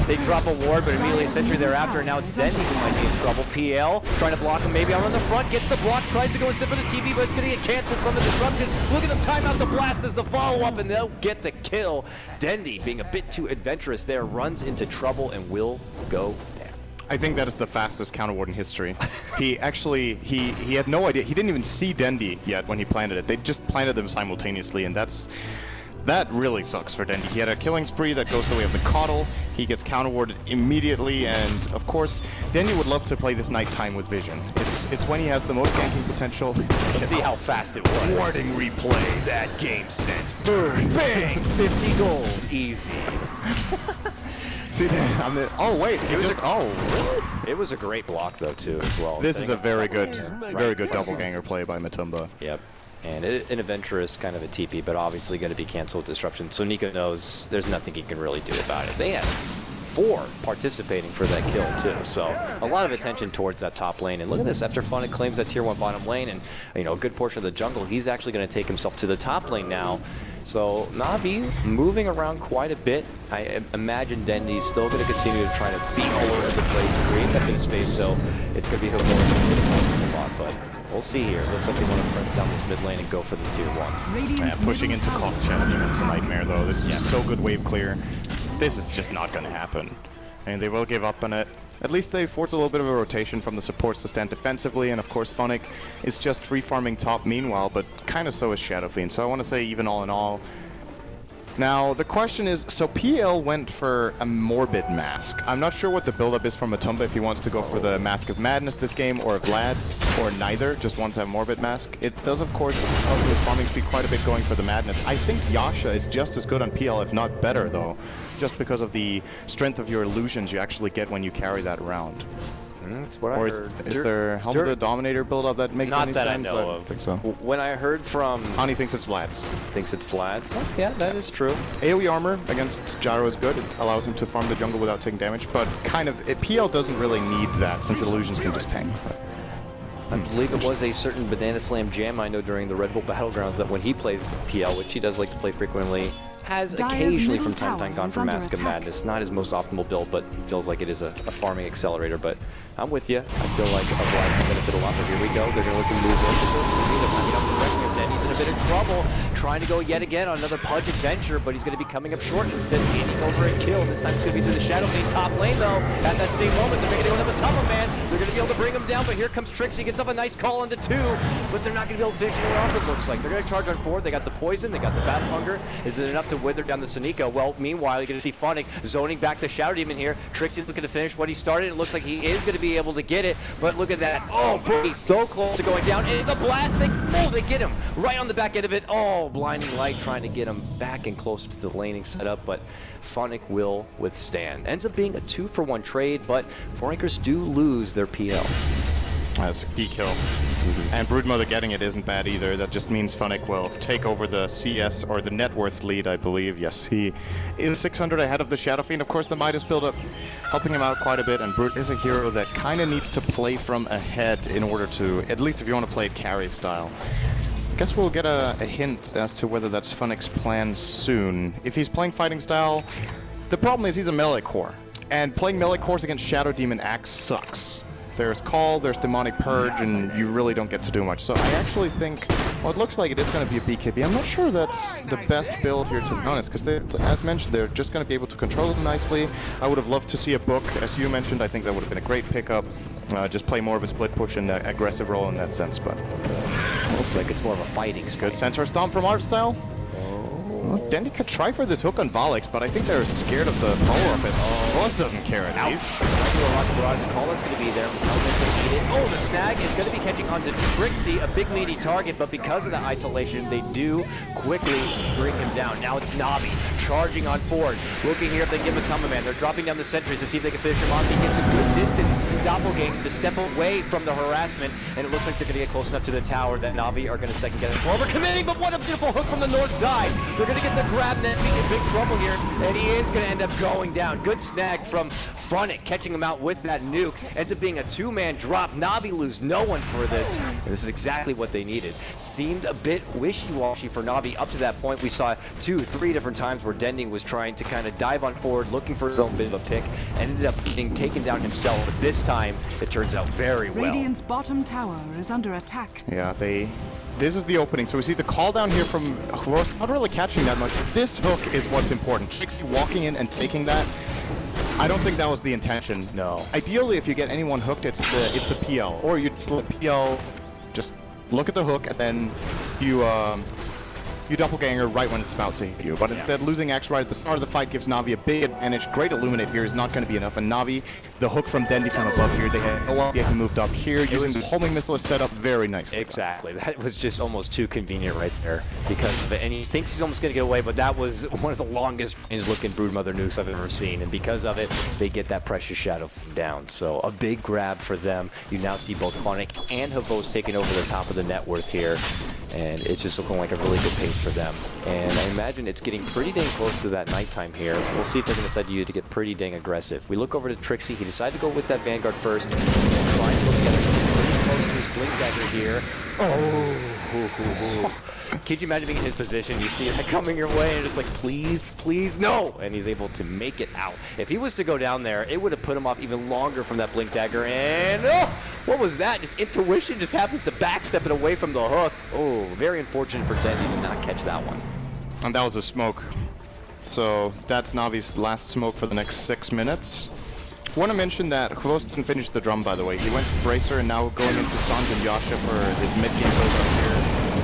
They drop a ward, but immediately a sentry thereafter. And now it's Dendy who might be in trouble. PL trying to block him maybe on the front. Gets the block, tries to go and sit for the TV, but it's going to get canceled from the disruption. Look at them time out the blast as the follow-up, and they'll get the kill. Dendy, being a bit too adventurous there, runs into trouble and will go down. I think that is the fastest counter ward in history. He actually, he had no idea. He didn't even see Dendy yet when he planted it. They just planted them simultaneously, and that really sucks for Dendy. He had a killing spree that goes the way of the Coddle. He gets counter warded immediately, and of course, Dendy would love to play this nighttime with vision. It's when he has the most ganking potential. Let's see how fast it was. Warding replay, that game sense. Burn, Bang! 50 gold. Easy. See, oh wait, it was It was a great block though too as well. This is a very good double ganger play by Matumba. Yep. And an adventurous kind of a TP, but obviously going to be canceled disruption. So Nico knows there's nothing he can really do about it. They have 4 participating for that kill too. So a lot of attention towards that top lane. And look at this, after Funnick claims that tier 1 bottom lane and a good portion of the jungle, he's actually going to take himself to the top lane now. So Na'Vi moving around quite a bit. I imagine Dendy's still going to continue to try to beat all over the place and create that bit of space. So it's going to be him going a lot, but we'll see here. Looks like they want to press down this mid lane and go for the tier 1. Radiant's Pushing middle into tower Cock Shadow Demon's a nightmare though. This is so good wave clear. This is just not going to happen. And they will give up on it. At least they force a little bit of a rotation from the supports to stand defensively, and of course Funnick is just free farming top meanwhile, but kind of so is Shadowfiend. So I want to say even all in all. Now, the question is, so PL went for a Morbid Mask. I'm not sure what the build-up is from Matumba, if he wants to go for the Mask of Madness this game, or of Lads, or neither, just wants to have Morbid Mask. It does, of course, help his farming speed quite a bit going for the Madness. I think Yasha is just as good on PL, if not better, though, just because of the strength of your illusions you actually get when you carry that around. That's what I Or heard. is there Helm of the Dominator build-up that makes Not any that sense? I know of. think so. When I heard from Hani thinks it's Vlad's. thinks it's Vlad's. Oh, yeah, that is true. AoE armor against Gyro is good. It allows him to farm the jungle without taking damage, but PL doesn't really need that since illusions can just tank. I believe it was a certain Banana Slam jam I know during the Red Bull Battlegrounds that when he plays PL, which he does like to play frequently, has Dire's occasionally middle from time to time tower gone is for under Mask of attack. Madness. Not his most optimal build, but feels like it is a farming accelerator. But I'm with you. I feel like Vlad's going to benefit a lot, but here we go. They're going to look to move in. Denny's in a bit of trouble, trying to go yet again on another Pudge adventure, but he's going to be coming up short instead of gaining over a kill. This time it's going to be through the Shadow Lane top lane, though. At that same moment, they're going to go into the Tunnel Man. They're going to be able to bring him down, but here comes Trixie. Gets up a nice call into 2, but they're not going to be able to vision around, it looks like. They're going to charge on 4. They got the poison, they got the Battle Hunger. Is it enough to wither down the Suniko? Well, meanwhile, you're going to see Funnick zoning back the Shadow Demon here. Trixie looking to finish what he started. It looks like he is going to be able to get it, but look at that. Oh, he's so close to going down. And the blast, they get him right on the back end of it. Oh, blinding light trying to get him back and closer to the laning setup, but Funnick will withstand. Ends up being a 2-for-1 trade, but Foreigners do lose their PL. That's a key kill. And Broodmother getting it isn't bad either. That just means Funnick will take over the CS or the net worth lead, I believe. Yes, he is 600 ahead of the Shadowfiend. Of course, the Midas build-up helping him out quite a bit, and Brood is a hero that kind of needs to play from ahead in order to, at least if you want to play it carry style. Guess we'll get a hint as to whether that's Funnick's plan soon. If he's playing fighting style, the problem is he's a melee core, and playing melee cores against Shadow Demon Axe sucks. There's Call, there's Demonic Purge, and you really don't get to do much. So I actually think Well, it looks like it is going to be a BKB. I'm not sure that's the best build here, to be honest, because as mentioned, they're just going to be able to control it nicely. I would have loved to see a book, as you mentioned. I think that would have been a great pickup. Just play more of a split push and aggressive role in that sense, but... Looks like it's more of a fighting scheme. Good centaur stomp from Artstyle. Well, Dendy could try for this hook on Valix, but I think they're scared of the follow-up as Ross doesn't care at least. Barrage and Call is going to be there. Oh, the snag is going to be catching onto Trixie, a big meaty target, but because of the isolation, they do quickly bring him down. Now it's Navi charging on forward, looking here if they can give him a Tumma Man. They're dropping down the sentries to see if they can finish him off. He gets a good distance, Doppelganger, to step away from the harassment, and it looks like they're going to get close enough to the tower that Navi are going to second get it forward. Committing, but what a beautiful hook from the north side. They're going to get the grab, and then he's in big trouble here, and he is going to end up going down. Good snag from Funnick, catching him out with that nuke. Ends up being a two-man drop. Navi lose no one for this. And this is exactly what they needed. Seemed a bit wishy-washy for Navi up to that point. We saw 2-3 different times where Dending was trying to kind of dive on forward, looking for his own bit of a pick, and ended up getting taken down himself. But this time, it turns out very well. Radiant's bottom tower is under attack. Yeah, this is the opening, so we see the call down here from Ross, not really catching that much. This hook is what's important. Trixie walking in and taking that. I don't think that was the intention. No. Ideally, if you get anyone hooked, it's the PL, or you just let PL just look at the hook and then you doppelganger right when it's about to hit you. But instead, losing Axe right at the start of the fight gives Navi a big advantage. Great Illuminate here is not going to be enough. And Navi, the hook from Dendy from above here, they had no idea he moved up here, using the homing missile set up very nicely. Exactly. That was just almost too convenient right there because of it. And he thinks he's almost going to get away, but that was one of the longest range-looking Broodmother nukes I've ever seen. And because of it, they get that precious shadow down. So a big grab for them. You now see both Funnick and Havos taking over the top of the net worth here. And it's just looking like a really good pace for them. And I imagine it's getting pretty dang close to that nighttime here. We'll see if they're going to decide to get pretty dang aggressive. We look over to Trixie. He decided to go with that Vanguard first. Try and look together. He's pretty close to his Blink Dagger here. Could you imagine being in his position? You see it coming your way, and it's like, please, please, no! And he's able to make it out. If he was to go down there, it would have put him off even longer from that Blink Dagger. And, what was that? Just intuition just happens to backstep it away from the hook. Oh, very unfortunate for Dendy to not catch that one. And that was a smoke. So that's Navi's last smoke for the next 6 minutes. I want to mention that Kvos didn't finish the drum, by the way. He went to Bracer and now going into Sanj and Yasha for his mid-game build-up here.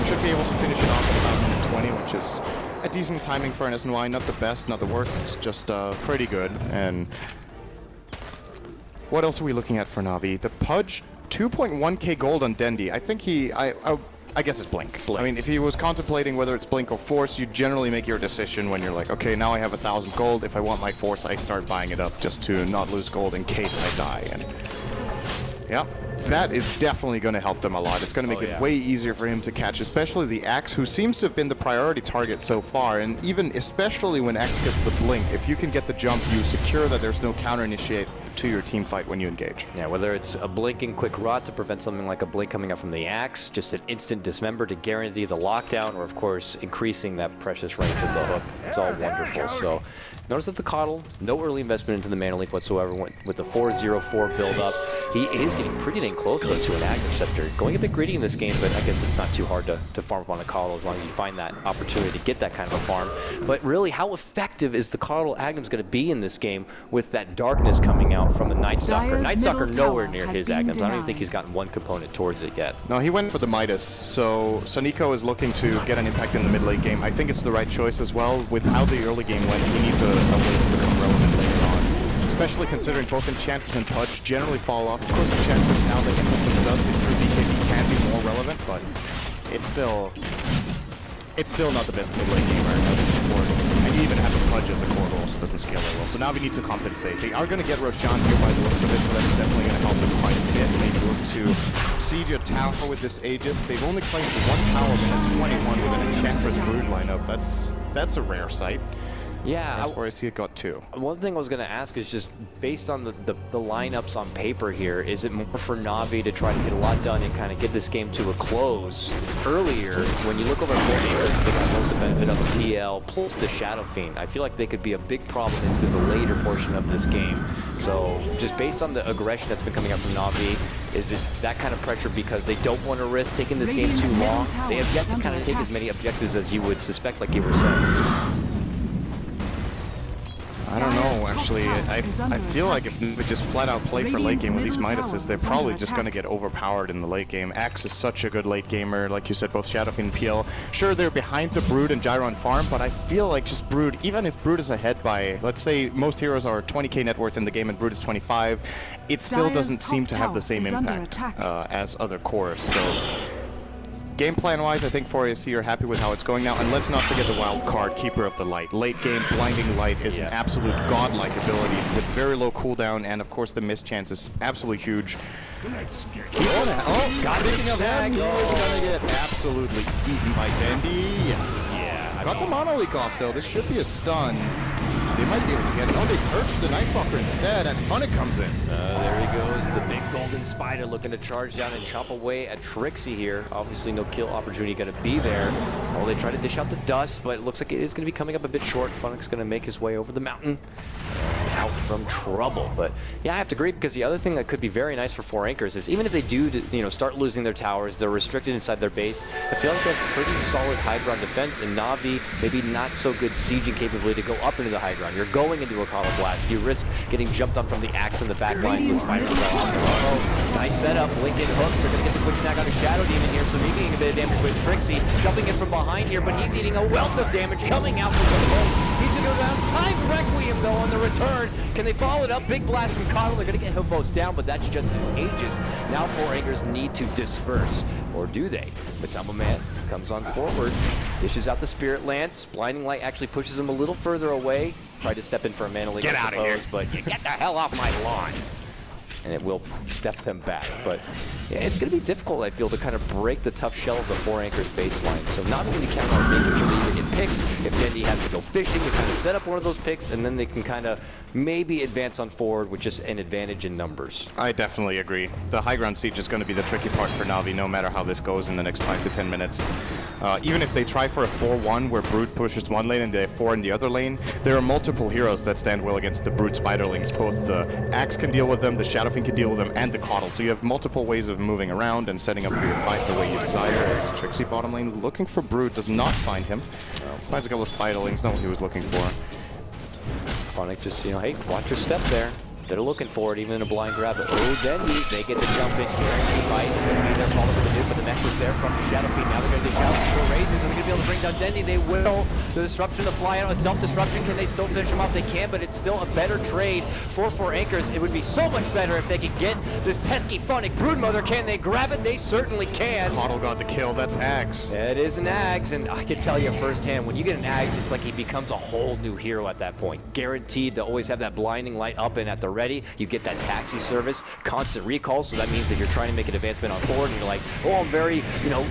Should be able to finish it off at about minute 20, which is a decent timing for an SNY. Not the best, not the worst, it's just pretty good. And what else are we looking at for Navi? The Pudge, 2.1k gold on Dendy. I think I guess it's Blink. I mean, if he was contemplating whether it's Blink or Force, you generally make your decision when you're like, okay, now I have 1,000 gold. If I want my Force, I start buying it up just to not lose gold in case I die. And yeah, that is definitely going to help them a lot. It's going to make it way easier for him to catch, especially the Axe, who seems to have been the priority target so far. And even especially when Axe gets the Blink, if you can get the jump, you secure that there's no counter-initiate to your team fight when you engage. Yeah, whether it's a blinking quick rot to prevent something like a blink coming up from the Axe, just an instant dismember to guarantee the lockdown, or of course increasing that precious range of the hook. It's all wonderful. So notice that the Coddle, no early investment into the mana leak whatsoever, went with the 4-0-4 build up. He is getting pretty dang close though to an Active Scepter. Going a bit greedy in this game, but I guess it's not too hard to farm up on a Coddle as long as you find that opportunity to get that kind of a farm. But really, how effective is the Coddle Agnum's going to be in this game with that darkness coming out from the Night Stalker? Night Stalker nowhere near his Agnums. I don't even think he's gotten one component towards it yet. No, he went for the Midas, so Soniko is looking to get an impact in the mid-late game. I think it's the right choice as well. With how the early game went, he needs a way to become relevant later on. Especially considering both Enchantress and Pudge generally fall off. Of course, Enchantress, now that Impulses does it through BKB, can be more relevant, but it's still not the best mid-late gamer as a support. And you even have a Pudge as a core role, so it doesn't scale very well. So now we need to compensate. They are going to get Roshan here by the looks of it, so that's definitely going to help them quite a bit. Maybe look to siege a tower with this Aegis. They've only claimed one tower minute 21 with an Enchantress Brood lineup. That's a rare sight. Yeah. Or I see it got 2. One thing I was going to ask is just based on the lineups on paper here, is it more for Na'Vi to try to get a lot done and kind of get this game to a close earlier? When you look over at Qualifiers, they got both the benefit of the PL plus the Shadow Fiend. I feel like they could be a big problem into the later portion of this game. So just based on the aggression that's been coming up from Na'Vi, is it that kind of pressure because they don't want to risk taking this game too long? They have yet to kind of take as many objectives as you would suspect, like you were saying. I don't know, actually. I feel like if we just flat out play for late game with these Midases, they're probably just going to get overpowered in the late game. Axe is such a good late gamer, like you said, both Shadowfiend and PL. Sure, they're behind the Brood and Gyro on farm, but I feel like just Brood, even if Brood is ahead by, let's say most heroes are 20k net worth in the game and Brood is 25, it still doesn't seem to have the same impact as other cores. So game plan-wise, I think 4AC are happy with how it's going now, and let's not forget the wild card, Keeper of the Light. Late game, Blinding Light is an absolute godlike ability with very low cooldown, and of course the miss chance is absolutely huge. Oh, got it. Speaking of him, he is going to get absolutely eaten by Dendy. Yes. Yeah. Got the Mono Leak off, though. This should be a stun. They might be able to get it. Oh, they perched the Night Stalker instead, and Funnick comes in. There he goes, the big golden spider looking to charge down and chop away at Trixie here. Obviously no kill opportunity going to be there. Oh, they try to dish out the dust, but it looks like it is going to be coming up a bit short. Funnick's going to make his way over the mountain. Out from trouble. But yeah, I have to agree, because the other thing that could be very nice for 4 Anchors is even if they do, start losing their towers, they're restricted inside their base. I feel like they have pretty solid high ground defense, and Na'Vi maybe not so good sieging capability to go up into the high ground. You're going into a Collar Blast. You risk getting jumped on from the Axe in the back line with Spider. Nice setup. Lincoln hook. They're going to get the quick snag on a Shadow Demon here, so maybe getting a bit of damage with Trixie. Jumping in from behind here, but he's eating a wealth of damage coming out from the boat. He's going to go down. Time Requiem, though, on the return. Can they follow it up? Big blast from Coddle. They're going to get Hobos down, but that's just his ages. Now 4 Anchors need to disperse. Or do they? Matama Man comes on forward, dishes out the Spirit Lance. Blinding Light actually pushes him a little further away. Tried to step in for a Mana Leak, I suppose, but you get the hell off my lawn. And it will step them back. But yeah, it's going to be difficult, I feel, to kind of break the tough shell of the 4 Anchors baseline. So not only count on making sure they either get picks, if Dendy has to go fishing, to kind of set up one of those picks, and then they can kind of maybe advance on forward with just an advantage in numbers. I definitely agree. The high ground siege is going to be the tricky part for Na'Vi, no matter how this goes in the next 5 to 10 minutes. Even if they try for a 4-1 where Brood pushes one lane and they have 4 in the other lane, there are multiple heroes that stand well against the Brood Spiderlings. Both the Axe can deal with them, the Shadowfiend can deal with them, and the Coddle. So you have multiple ways of moving around and setting up for your fight the way you desire. As Trixie bottom lane looking for Brood, does not find him. Finds a couple of Spiderlings, not what he was looking for. Funnick just, hey, watch your step there. They're looking for it, even in a blind grab. But Dendy, they get the jump in. Guaranteed fight is going to be there, followed for the dude, but the mech was there from the Shadow Fiend. Now they're going to dish out for raises, and they're going to be able to bring down Dendy. They will. The disruption to fly out, a self-destruction. Can they still finish him off? They can, but it's still a better trade for 4 Anchors. It would be so much better if they could get this pesky Funnick Broodmother. Can they grab it? They certainly can. Coddle got the kill. That's Axe. It is an Axe, and I can tell you firsthand, when you get an Axe, it's like he becomes a whole new hero at that point. Guaranteed to always have that blinding light up and at the ready. You get that taxi service, constant recall, so that means that you're trying to make an advancement on forward and you're like, oh, I'm very,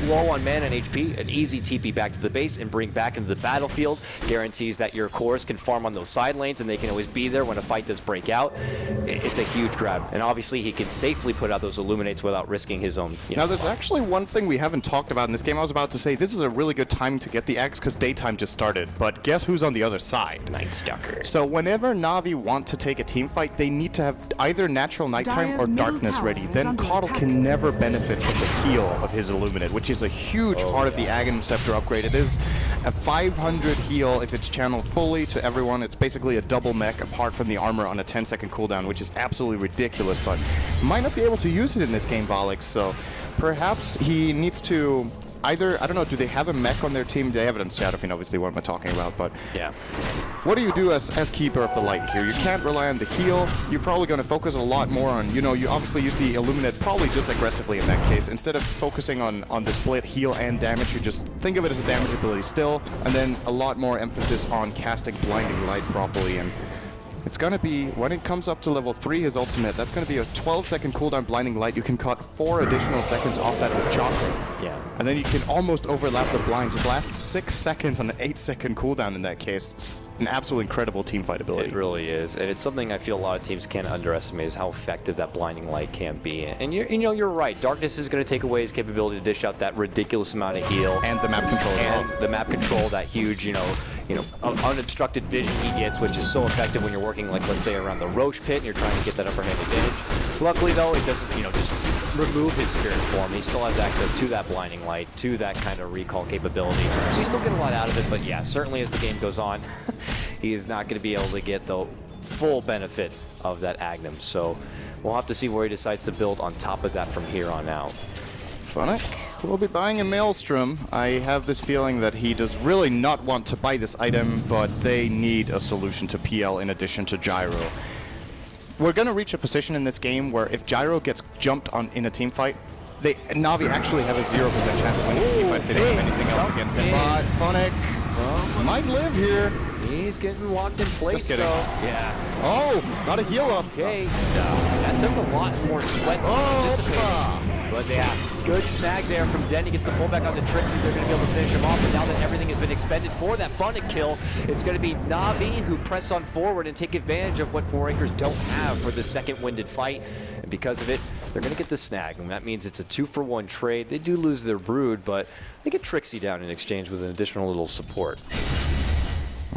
low on mana and HP, an easy TP back to the base and bring back into the battlefield. Guarantees that your cores can farm on those side lanes and they can always be there when a fight does break out. It's a huge grab, and obviously he can safely put out those Illuminates without risking his own. Now there's actually one thing we haven't talked about in this game. I was about to say this is a really good time to get the Axe because daytime just started, but guess who's on the other side? Night Stalker. So whenever Na'Vi want to take a team fight, they need to have either natural nighttime or darkness ready. Then Coddle can never benefit from the heal of his Illuminate, which is a huge part of the Aghanim Scepter upgrade. It is a 500 heal if it's channeled fully to everyone. It's basically a double mech apart from the armor on a 10-second cooldown, which is absolutely ridiculous, but might not be able to use it in this game, Valix, so perhaps he needs to either, I don't know, do they have a mech on their team? They have it on Shadowfiend, obviously, what am I talking about, but yeah. What do you do as Keeper of the Light here? You can't rely on the heal. You're probably going to focus a lot more on, you obviously use the Illuminate probably just aggressively in that case. Instead of focusing on the split heal and damage, you just think of it as a damage ability still, and then a lot more emphasis on casting Blinding Light properly. And It's going to be, when it comes up to level 3, his ultimate, that's going to be a 12-second cooldown blinding light. You can cut 4 additional seconds off that with chakra. Yeah. And then you can almost overlap the blinds. It lasts 6 seconds on an 8-second cooldown in that case. It's an absolutely incredible team fight ability. It really is, and it's something I feel a lot of teams can't underestimate is how effective that blinding light can be. And you're right. Darkness is going to take away his capability to dish out that ridiculous amount of heal And the map control as well. and the map control, that huge, unobstructed vision he gets, which is so effective when you're working, like, let's say, around the Roche pit and you're trying to get that upper hand advantage. Luckily, though, it doesn't, just remove his spirit form. He still has access to that blinding light, to that kind of recall capability. So you still get a lot out of it, but yeah, certainly as the game goes on, he is not going to be able to get the full benefit of that Agnum. So we'll have to see where he decides to build on top of that from here on out. Funnick will be buying a Maelstrom. I have this feeling that he does really not want to buy this item, but they need a solution to PL in addition to Gyro. We're going to reach a position in this game where if Gyro gets jumped on in a team fight, Na'Vi actually have a 0% chance of winning the team fight if they don't have anything else against him. But Funnick might live here. He's getting locked in place, Just kidding. though. Yeah. Oh, got a heal up. Okay. That took a lot more sweat than anticipated. But yeah, good snag there from Denny. Gets the pullback on the Trixie. They're going to be able to finish him off. But now that everything has been expended for that Funnick kill, it's going to be Na'Vi who press on forward and take advantage of what 4Acres don't have for the second winded fight. And because of it, they're going to get the snag. And that means it's a 2-for-1 trade. They do lose their Brood, but they get Trixie down in exchange with an additional little support.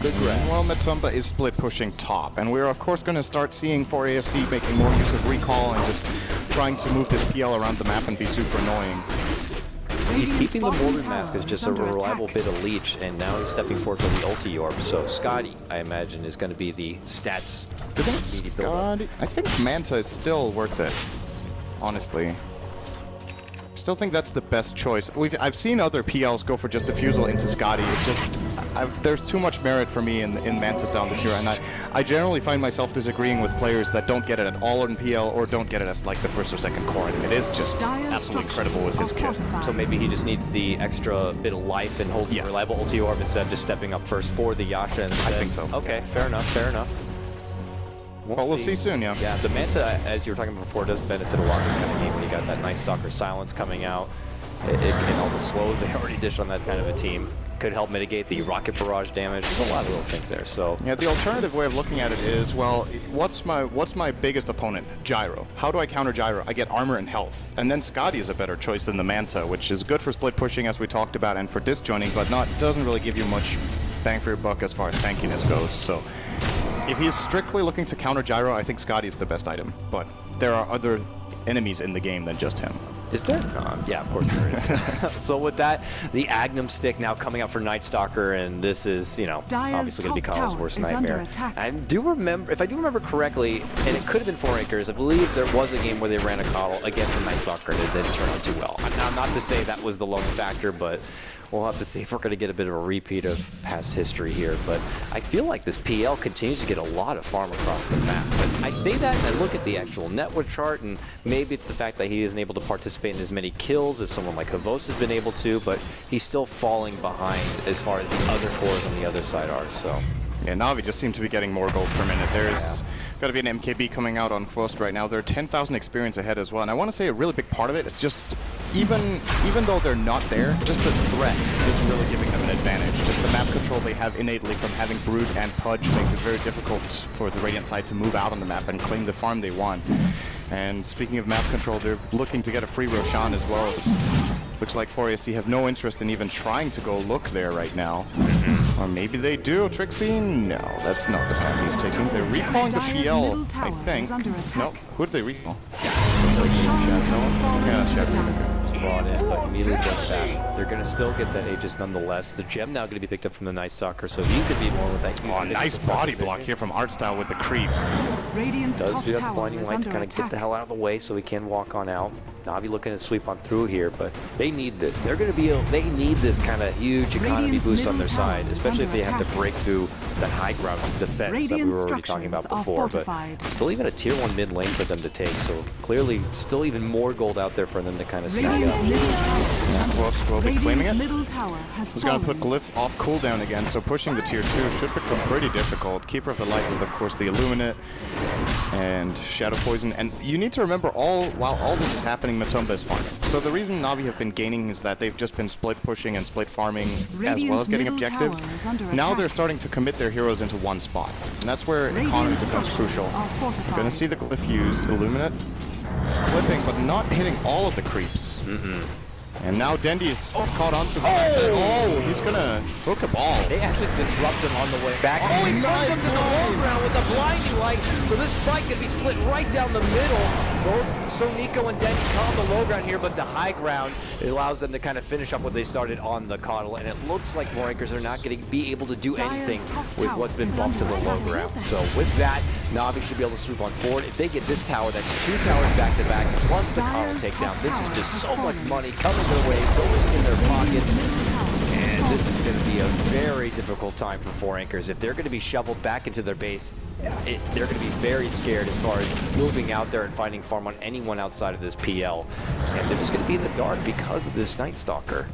Good grab. Well, Matumba is split pushing top, and we're of course going to start seeing 4ASC making more use of recall and just trying to move this PL around the map and be super annoying. He's keeping the bottom Molten tower Mask as just is a under reliable attack. bit of leech, and now he's stepping forward for the ulti orb. So Scotty, I imagine, is going to be the stats. needy build-up. I think Manta is still worth it, honestly. Still think that's the best choice. I've seen other PLs go for just Diffusal into Scotty. It just, there's too much merit for me in Mantis down this year, and I generally find myself disagreeing with players that don't get it at all in PL or don't get it as like the first or second core. I mean, it is just absolutely incredible with his kit. So maybe he just needs the extra bit of life and holds the reliable ulti orb instead of just stepping up first for the Yasha instead. I think so. Okay, fair enough, fair enough. But we'll see soon, yeah. Yeah, the Manta, as you were talking about before, does benefit a lot in this kind of game when you got that Night Stalker Silence coming out. And all the slows they already dished on that kind of a team. Could help mitigate the rocket barrage damage. There's a lot of little things there, so... Yeah, the alternative way of looking at it is, well, what's my biggest opponent? Gyro. How do I counter Gyro? I get armor and health. And then Scotty is a better choice than the Manta, which is good for split pushing, as we talked about, and for disjoining, but doesn't really give you much bang for your buck as far as tankiness goes, so... If he's strictly looking to counter Gyro, I think Scotty's the best item. But there are other enemies in the game than just him. Is there? Yeah, of course there is. So with that, the Agnum stick now coming out for Night Stalker, and this is, obviously going to be Kyle's worst nightmare. I do remember, if I do remember correctly, and it could have been 4Acres, I believe there was a game where they ran a coddle against a Night Stalker and it didn't turn out too well. I'm not to say that was the lone factor, but we'll have to see if we're going to get a bit of a repeat of past history here. But I feel like this PL continues to get a lot of farm across the map. But I say that and I look at the actual network chart, and maybe it's the fact that he isn't able to participate in as many kills as someone like Havos has been able to, but he's still falling behind as far as the other cores on the other side are, so. Yeah, Na'Vi just seem to be getting more gold per minute. There's got to be an MKB coming out on Quost right now. They're 10,000 experience ahead as well, and I want to say a really big part of it is just even though they're not there, just the threat is really giving them an advantage. Just the map control they have innately from having Brood and Pudge makes it very difficult for the Radiant side to move out on the map and claim the farm they want. And speaking of map control, they're looking to get a free Roshan as well. Looks like 4AC have no interest in even trying to go look there right now. Or maybe they do. Trixie? No, that's not the path he's taking. They're recalling the PL, I think. No, who did they recall? Looks like No? Yeah, Shadow. Brought in, but immediately jumped back. They're going to still get that Aegis nonetheless. The gem now going to be picked up from the Night Stalker, so he's going to be more with that. Oh, nice body block here from Artstyle with the creep. Does feel the blinding light to kind of get the hell out of the way so he can walk on out. Na'Vi looking to sweep on through here, but they need this. They're going to be. They need this kind of huge economy boost on their side, especially if they have to break through that high ground defense that we were already talking about before. But still, even a tier 1 mid lane for them to take. So clearly, still even more gold out there for them to kind of snag Radiant's middle tower is under Quost will be Radiant's claiming it. middle tower has He's going to fallen. put Glyph off cooldown again, so pushing the tier 2 should become pretty difficult. Keeper of the Light with, of course, the Illuminate and Shadow Poison. And you need to remember, while all this is happening, Matumba is farming. So the reason Na'Vi have been gaining is that they've just been split pushing and split farming as well as getting middle objectives. tower is under Now attack. they're starting to commit their heroes into one spot. And that's where economy Radiant's becomes structures crucial. are fortified. Gonna see the Glyph used, Illuminate, flipping, but not hitting all of the creeps. And now Dendy's caught on to the fact that, oh, he's gonna hook a ball. They actually disrupt him on the way back. Oh, he nice comes up to the low ground with a blinding light. So this fight can be split right down the middle. Both Soniko and Dendy come on the low ground here, but the high ground, it allows them to kind of finish up what they started on the Coddle. And it looks like Vorankers are not going to be able to do anything with what's been bumped to the low ground. So with that, Na'Vi should be able to swoop on forward. If they get this tower, that's 2 towers back to back, plus the Coddle takedown. This is just so much money coming their way, going in their pockets. And this is going to be a very difficult time for 4 Anchors. If they're going to be shoveled back into their base, they're going to be very scared as far as moving out there and finding farm on anyone outside of this PL. And they're just going to be in the dark because of this Night Stalker.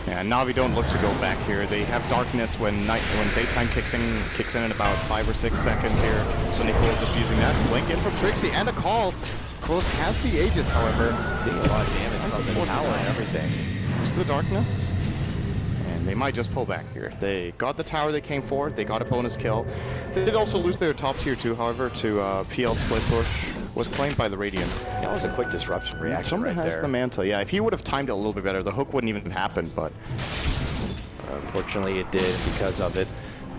Yeah, Na'Vi don't look to go back here. They have darkness when daytime kicks in about 5 or 6 seconds here. So Nicole just using that blink in from Trixie and a call. Close has the Aegis, however. Seeing a lot of damage from the tower and everything. It's the darkness. And they might just pull back here. They got the tower they came for. They got a bonus kill. They did also lose their top tier 2, however, to PL split push. Was claimed by the Radiant. That was a quick disruption reaction Somebody right has there. the mantle. Yeah, if he would have timed it a little bit better, the hook wouldn't even happen, but Unfortunately, it did because of it.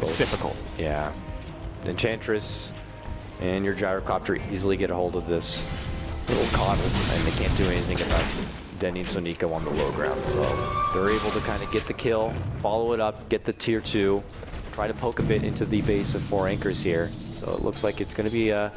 it's difficult. Yeah. Enchantress and your gyrocopter easily get a hold of this little Coddle, and they can't do anything about Denny and Soniko on the low ground. So they're able to kind of get the kill, follow it up, get the tier 2, try to poke a bit into the base of 4 Anchors here. So it looks like it's going to be a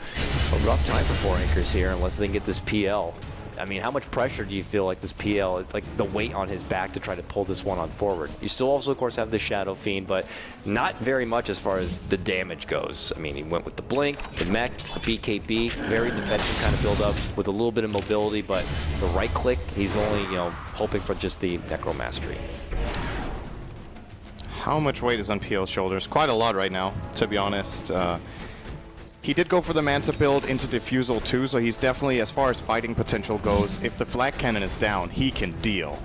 rough time for 4 Anchors here unless they can get this PL. I mean, how much pressure do you feel like this PL, it's like the weight on his back to try to pull this one on forward? You still also, of course, have the Shadow Fiend, but not very much as far as the damage goes. I mean, he went with the Blink, the Mech, the BKB, very defensive kind of build up with a little bit of mobility, but the right click, he's only, hoping for just the Necromastery. How much weight is on PL's shoulders? Quite a lot right now, to be honest. He did go for the Manta build into Diffusal too, so he's definitely, as far as fighting potential goes, if the Flak Cannon is down, he can deal.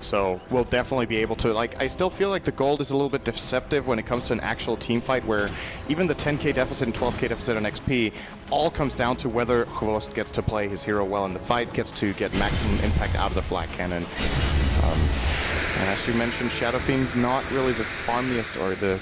So we'll definitely be able to, I still feel like the gold is a little bit deceptive when it comes to an actual team fight where even the 10k deficit and 12k deficit on XP all comes down to whether Hvost gets to play his hero well in the fight, gets to get maximum impact out of the Flak Cannon. And as you mentioned, Shadow Fiend not really the farmiest or the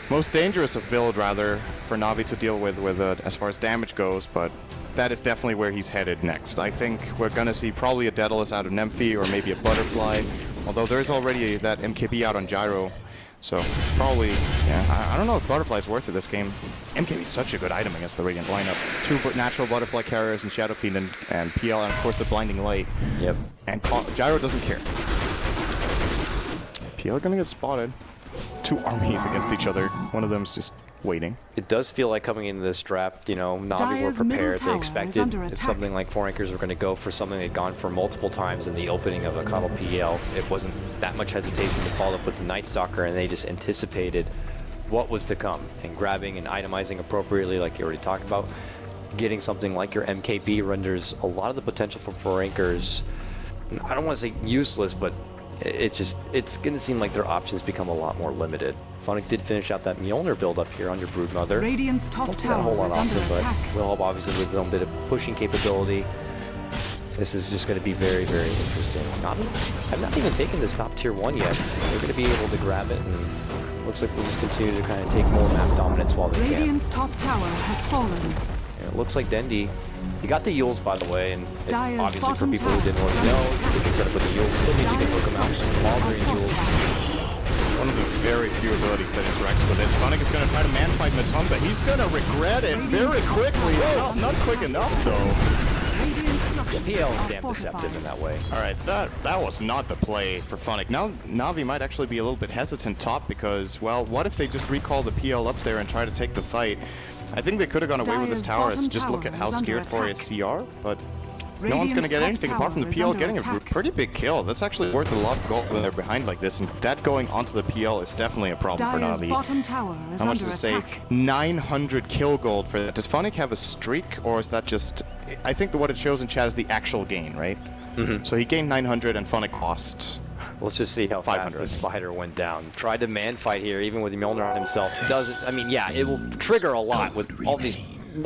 most dangerous of build, rather, for Na'Vi to deal with as far as damage goes, but that is definitely where he's headed next. I think we're going to see probably a Daedalus out of Nemphi or maybe a Butterfly, although there's already that MKB out on Gyro, so probably, yeah, I don't know if Butterfly is worth it this game. MKB is such a good item against the Radiant lineup. 2 natural Butterfly carriers and Shadow Fiend and PL, and of course the Blinding Light. Yep. And Gyro doesn't care. PL going to get spotted. 2 armies against each other. One of them's just waiting. It does feel like coming into this draft, Na'Vi were Dire's middle prepared. They tower is expected under if attack. something like 4 Anchors were going to go for something they'd gone for multiple times in the opening of a Coddle PL. It wasn't that much hesitation to follow up with the Night Stalker, and they just anticipated what was to come. And grabbing and itemizing appropriately, like you already talked about, getting something like your MKB renders a lot of the potential for 4 Anchors, I don't want to say useless, but it's going to seem like their options become a lot more limited. Funnick did finish out that Mjolnir build up here under Broodmother. Radiant's top Don't see that a whole tower lot is under often, but attack. will help obviously with his own bit of pushing capability. This is just going to be very, very interesting. I've not even taken this top tier 1 yet. They're going to be able to grab it, and looks like we'll just continue to kind of take more map dominance while they can. Radiant's top tower has fallen. And it looks like Dendy, he got the Yules, by the way, and Dire's obviously for bottom people who didn't tower already is know, under they can set up with the Yules. Still means you can hook them out while they're in Yules. One of the very few abilities that interacts with it. Funnick is going to try to man-fight Matumba. He's going to regret it very quickly. Well, not quick enough, though. Radiant's structures PL is are damn fortified. deceptive in that way. All right, that was not the play for Funnick. Now, Na'Vi might actually be a little bit hesitant top because, well, what if they just recall the PL up there and try to take the fight? I think they could have gone away with this Dire's tower. bottom Just look at tower how is under scared for a attack. CR, but No one's going to Radiant's get top anything apart from the tower is PL under getting a attack. pretty big kill. That's actually worth a lot of gold when they're behind like this, and that going onto the PL is definitely a problem for Dire's Navi. bottom tower is How much under does it say? attack. 900 kill gold for that. Does Funnick have a streak, or is that just... I think that what it shows in chat is the actual gain, right? So he gained 900 and Funnick lost. Let's just see how fast 500. the spider went down. Tried to man fight here, even with Mjolnir on himself. Doesn't. I mean, yeah, it will trigger a lot with all these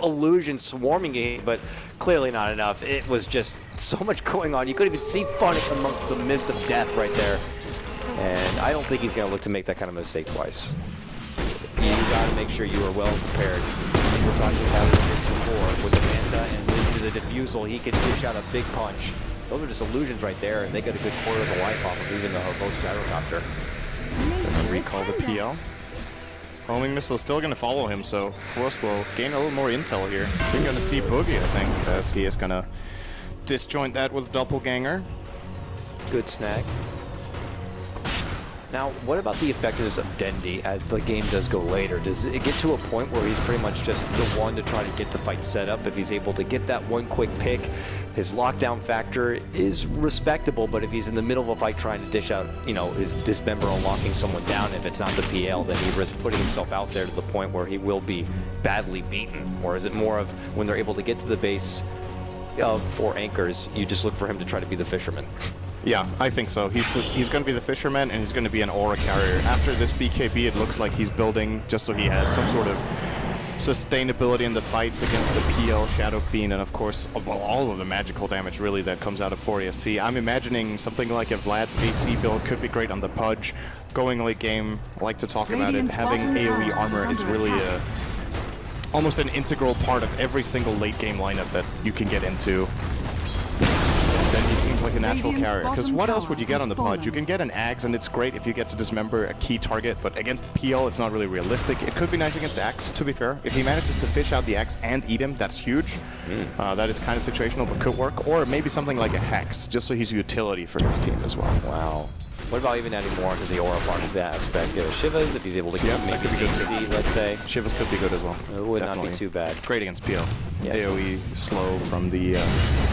illusions swarming it, but clearly not enough. It was just so much going on. You couldn't even see Funnick amongst the mist of death right there. And I don't think he's going to look to make that kind of mistake twice. You got to make sure you are well prepared. I think we're talking about it before with the Manta and with the Diffusal, he can dish out a big punch. Those are just illusions right there, and they get a good quarter of the life off of even the Ghost Gyrocopter. Gonna recall the PL. Homing missile still gonna follow him, so Forrest will gain a little more intel here. We're gonna see Boogie, I think, as he is gonna disjoint that with Doppelganger. Good snag. Now, what about the effectiveness of Dendi as the game does go later? Does it get to a point where he's pretty much just the one to try to get the fight set up? If he's able to get that one quick pick, his lockdown factor is respectable, but if he's in the middle of a fight trying to dish out, you know, his dismember or locking someone down, if it's not the PL, then he risks putting himself out there to the point where he will be badly beaten. Or is it more of when they're able to get to the base of 4 anchors, you just look for him to try to be the fisherman? Yeah, I think so. He's going to be the fisherman, and he's going to be an aura carrier. After this BKB, it looks like he's building just so he has some sort of sustainability in the fights against the PL, Shadow Fiend, and of course, all of the magical damage really that comes out of 4ESC. I'm imagining something like a Vlad's AC build could be great on the Pudge. Going late game, I like to talk about it. Radiant's Having bottom AoE tower armor is is under really attack. almost an integral part of every single late game lineup that you can get into. Then he seems like a natural Radiant's carrier. Because bottom what else tower would you get has on the Pudge? You fallen. can get an Axe, and it's great if you get to dismember a key target, but against PL, it's not really realistic. It could be nice against Axe, to be fair. If he manages to fish out the Axe and eat him, that's huge. That is kind of situational, but could work. Or maybe something like a Hex, just so he's utility for his team as well. Wow. What about even adding more into the aura part of that aspect? Shivas, if he's able to get that maybe could be good AC, too. let's say. Shivas could be good as well. It would not Definitely. be too bad. Great against PL. Yeah. AoE slow from the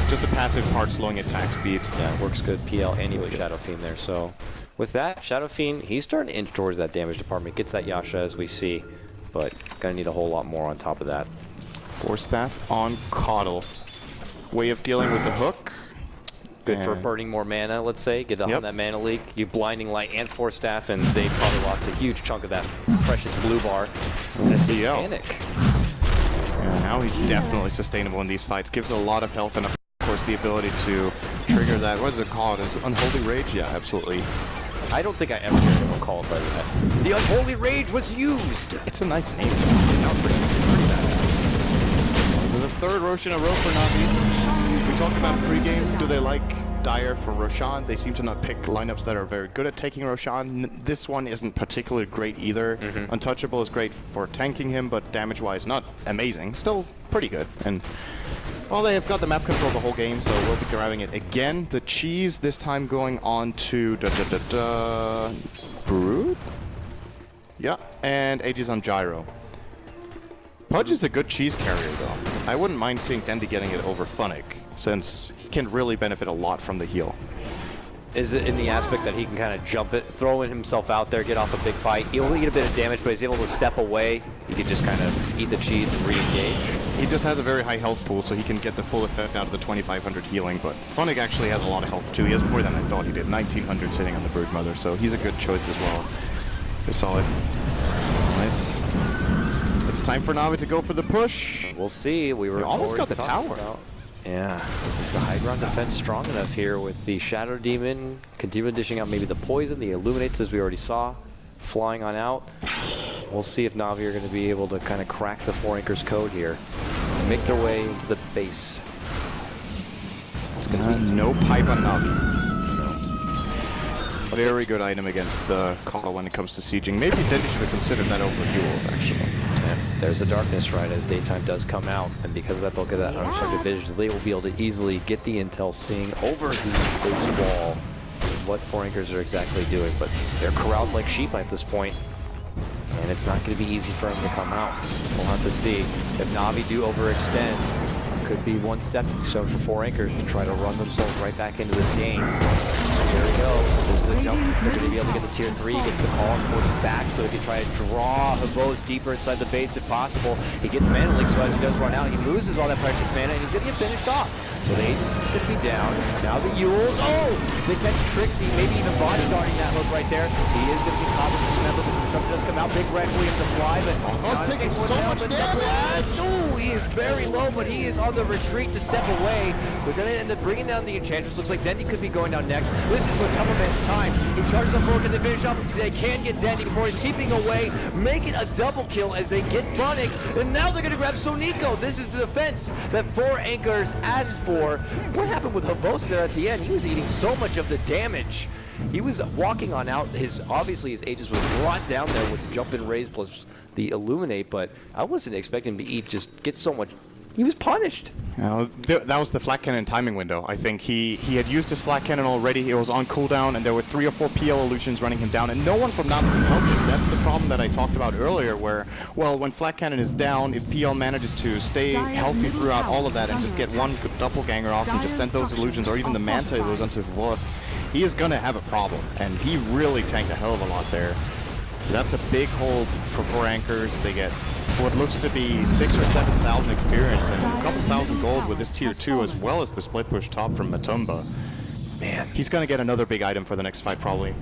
just the passive part slowing attack speed. Yeah, it works good. PL and even Shadow Fiend there. So with that, Shadow Fiend, he's starting to inch towards that damage department. Gets that Yasha as we see, but gonna need a whole lot more on top of that. Force Staff on Coddle. Way of dealing with the hook. Good for And- burning more mana, let's say. Get on Yep. that mana leak. You Blinding Light and Force Staff, and they probably lost a huge chunk of that precious blue bar. And a CL. Satanic. Yeah, now he's definitely sustainable in these fights. Gives a lot of health and, of course, the ability to trigger that. What is it called? Is it Unholy Rage? Yeah, absolutely. I don't think I ever heard anyone call it by that. The Unholy Rage was used! It's a nice name. It sounds pretty badass. This is the third Rosh in a row for Navi. We talked about pregame. Do they like Dire for Roshan? They seem to not pick lineups that are very good at taking Roshan. This one isn't particularly great either. Untouchable is great for tanking him, but damage-wise not amazing. Still pretty good. And well, they have got the map control the whole game, so we'll be grabbing it again. The cheese this time going on to Brood? Yeah, and Aegis on Gyro. Pudge is a good cheese carrier, though. I wouldn't mind seeing Dendi getting it over Funnick, since he can really benefit a lot from the heal. Is it in the aspect that he can kind of jump it, throwing himself out there, get off a big fight? He'll only get a bit of damage, but he's able to step away. He can just kind of eat the cheese and re-engage. He just has a very high health pool, so he can get the full effect out of the 2500 healing, but Funnick actually has a lot of health too. He has more than I thought he did, 1900 sitting on the Brood Mother, so he's a good choice as well. It's solid. It's time for Navi to go for the push. We'll see. We were almost got already the talking tower. about- Yeah. Is the high ground defense strong enough here with the Shadow Demon continuing dishing out maybe the poison, the Illuminates as we already saw, flying on out? We'll see if Navi are going to be able to kind of crack the 4 Anchors code here and make their way into the base. It's going to be No pipe on Navi. Very good item against the Call when it comes to sieging. Maybe Dendi should have considered that over duels, actually. And there's the darkness, right, as daytime does come out, and because of that they'll get that unobstructed vision. They will be able to easily get the intel seeing over the base wall what 4 Anchors are exactly doing, but they're corralled like sheep at this point, and it's not going to be easy for them to come out. We'll have to see if Navi do overextend. Could be one stepping stone for 4 Anchors to try to run themselves right back into this game. There we go. There's the jump. They're going to be able to get the tier 3. Gets the call and forced back so he can try to draw Havos deeper inside the base if possible. He gets mana leak, so as he does run out, he loses all that precious mana and he's going to get finished off. So the Aegis is going to be down. Now the Yules. Oh! They catch Trixie, maybe even bodyguarding that hook right there. He is going to get caught with Dismember. The disruption does come out. Big Requiem to fly, but Almost taking so much damage! Oh, he is very low, but he is on the retreat to step away. We're going to end up bringing down the Enchantress. Looks like Dendy could be going down next. This is Motumbaman's time. He charges up Vork and the finish up. They can get Dendy before he's keeping away. Make it a double kill as they get Phonic. And now they're going to grab Sonico. This is the defense that 4 Anchors asked for. What happened with Havos there at the end? He was eating so much of the damage. He was walking on out. Obviously his Aegis was brought down there with jump and raise plus the Illuminate, but I wasn't expecting him to get so much. He was punished. That was the flat cannon timing window. I think he had used his flat cannon already. It was on cooldown, and there were 3 or 4 PL illusions running him down, and no one from Natus could help him. That's the problem that I talked about earlier, where, well, when flat cannon is down, if PL manages to stay healthy throughout all of that and just get one doppelganger off and just send those illusions, or even the Manta illusions onto Voss, he is going to have a problem, and he really tanked a hell of a lot there. That's a big hold for 4 Anchors. They get what looks to be 6,000 or 7,000 experience and a couple thousand gold with this tier 2, as well as the split push top from Matumba. Man, he's going to get another big item for the next fight, probably.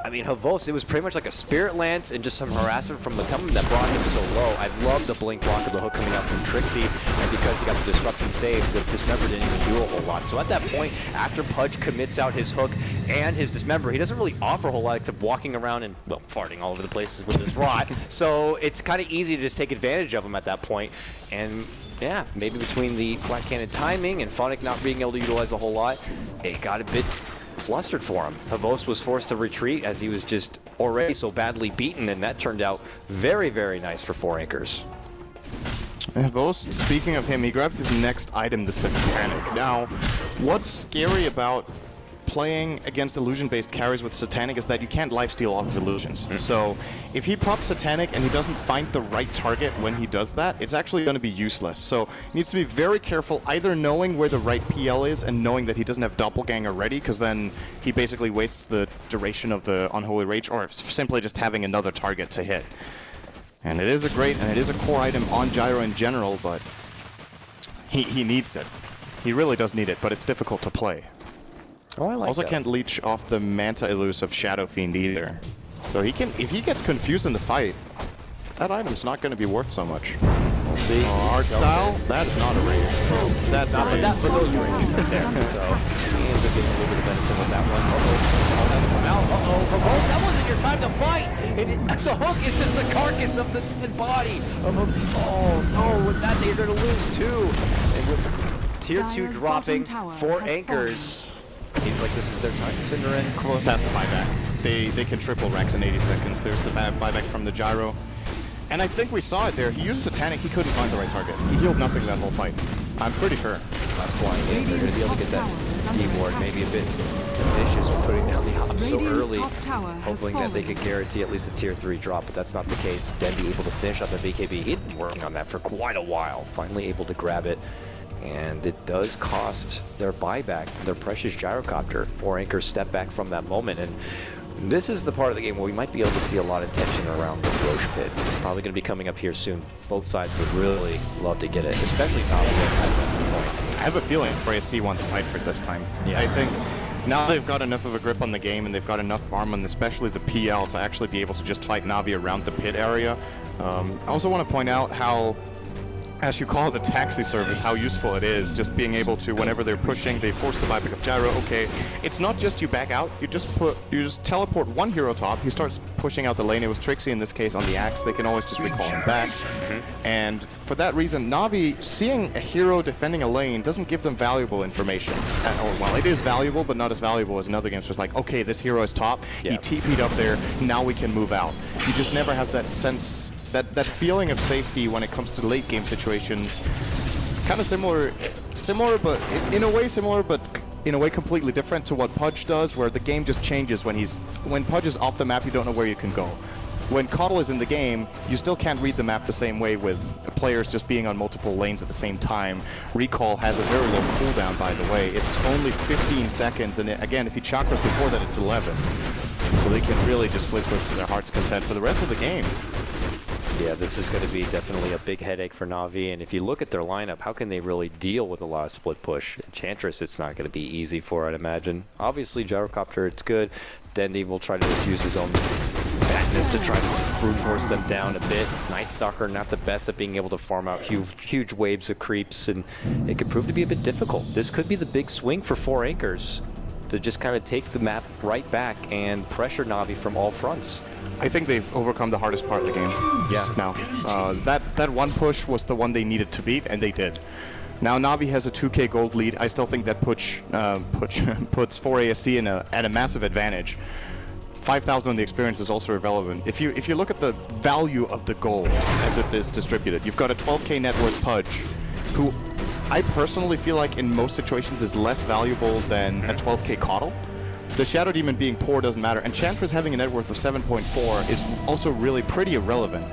I mean, Havos, it was pretty much like a Spirit Lance and just some harassment from Matumba that brought him so low. I love the blink block of the hook coming out from Trixie, and because he got the disruption saved, the Dismember didn't even do a whole lot. So at that point, after Pudge commits out his hook and his Dismember, he doesn't really offer a whole lot except walking around and, well, farting all over the place with his rot. So it's kind of easy to just take advantage of him at that point. And yeah, maybe between the flat cannon timing and Phonic not being able to utilize a whole lot, it got a bit flustered for him. Havos was forced to retreat as he was just already so badly beaten, and that turned out very, very nice for 4 Anchors. Havos, speaking of him, he grabs his next item, the Satanic. Now, what's scary about playing against illusion-based carries with Satanic is that you can't lifesteal off of illusions. So if he pops Satanic and he doesn't find the right target when he does that, it's actually going to be useless. So he needs to be very careful, either knowing where the right PL is and knowing that he doesn't have Doppelganger ready, because then he basically wastes the duration of the Unholy Rage, or simply just having another target to hit. And it is a great, and it is a core item on Gyro in general, but he needs it. He really does need it, but it's difficult to play. Oh, I like also that. Can't leech off the Manta Illus of Shadow Fiend either. So he can, if he gets confused in the fight, that item's not going to be worth so much. We'll see. Art style? That is not a raise. That's not a That's for those raises right there. So he ends up getting a little bit of benefit with that one. Havos, that wasn't your time to fight! And the hook is just the carcass of the body of a... Oh no, with that they're going to lose too. And with tier 2 dropping, 4 Anchors. Seems like this is their time. Cinderin. That's the buyback. They can triple Rex in 80 seconds. There's the buyback from the Gyro. And I think we saw it there. He used Satanic. He couldn't find the right target. He healed nothing that whole fight. I'm pretty sure. That's flying in. They're going to be able to get that D-ward maybe a bit ambitious with putting down the op so early, hoping that they could guarantee at least the tier 3 drop, but that's not the case. Dendy able to finish up the BKB. He'd been working on that for quite a while. Finally able to grab it. And it does cost their buyback, their precious gyrocopter. 4 Anchors step back from that moment, and this is the part of the game where we might be able to see a lot of tension around the Roche pit. It's probably going to be coming up here soon. Both sides would really love to get it, especially top lane at that point. I have a feeling FreyaC wants to fight for it this time. Yeah. I think now they've got enough of a grip on the game and they've got enough farm on especially the PL to actually be able to just fight Na'Vi around the pit area. I also want to point out how, as you call it, the taxi service, how useful it is, just being able to, whenever they're pushing, they force the buyback of Gyro. Okay, it's not just you back out, you just teleport one hero top, he starts pushing out the lane. It was Trixie in this case on the axe, they can always just recall him back. And for that reason, Na'Vi, seeing a hero defending a lane doesn't give them valuable information. Well, it is valuable, but not as valuable as in other games. Just like, okay, this hero is top, he TP'd up there, now we can move out. You just never have that sense, that feeling of safety when it comes to late game situations. Kind of similar, but in a way similar, but in a way completely different to what Pudge does, where the game just changes when Pudge is off the map. You don't know where you can go. when Coddle is in the game, you still can't read the map the same way with players just being on multiple lanes at the same time. Recall has a very low cooldown, by the way. It's only 15 seconds, and again, if he chakras before that, it's 11. So they can really just split push to their heart's content for the rest of the game. Yeah, this is going to be definitely a big headache for Na'Vi, and if you look at their lineup, how can they really deal with a lot of split push? Enchantress, it's not going to be easy for, I'd imagine. Obviously, Gyrocopter, it's good. Dendy will try to use his own fatness to try to brute force them down a bit. Night Stalker, not the best at being able to farm out huge waves of creeps, and it could prove to be a bit difficult. This could be the big swing for 4 Anchors to just kind of take the map right back and pressure Na'Vi from all fronts. I think they've overcome the hardest part of the game. Yeah. Now, that one push was the one they needed to beat, and they did. Now Na'Vi has a 2k gold lead. I still think that puts 4ASC at a massive advantage. 5,000 on the experience is also irrelevant. If you look at the value of the gold as it is distributed, you've got a 12k net worth Pudge, who I personally feel like in most situations is less valuable than a 12k Coddle. The Shadow Demon being poor doesn't matter, and Enchantress having a net worth of 7.4 is also really pretty irrelevant.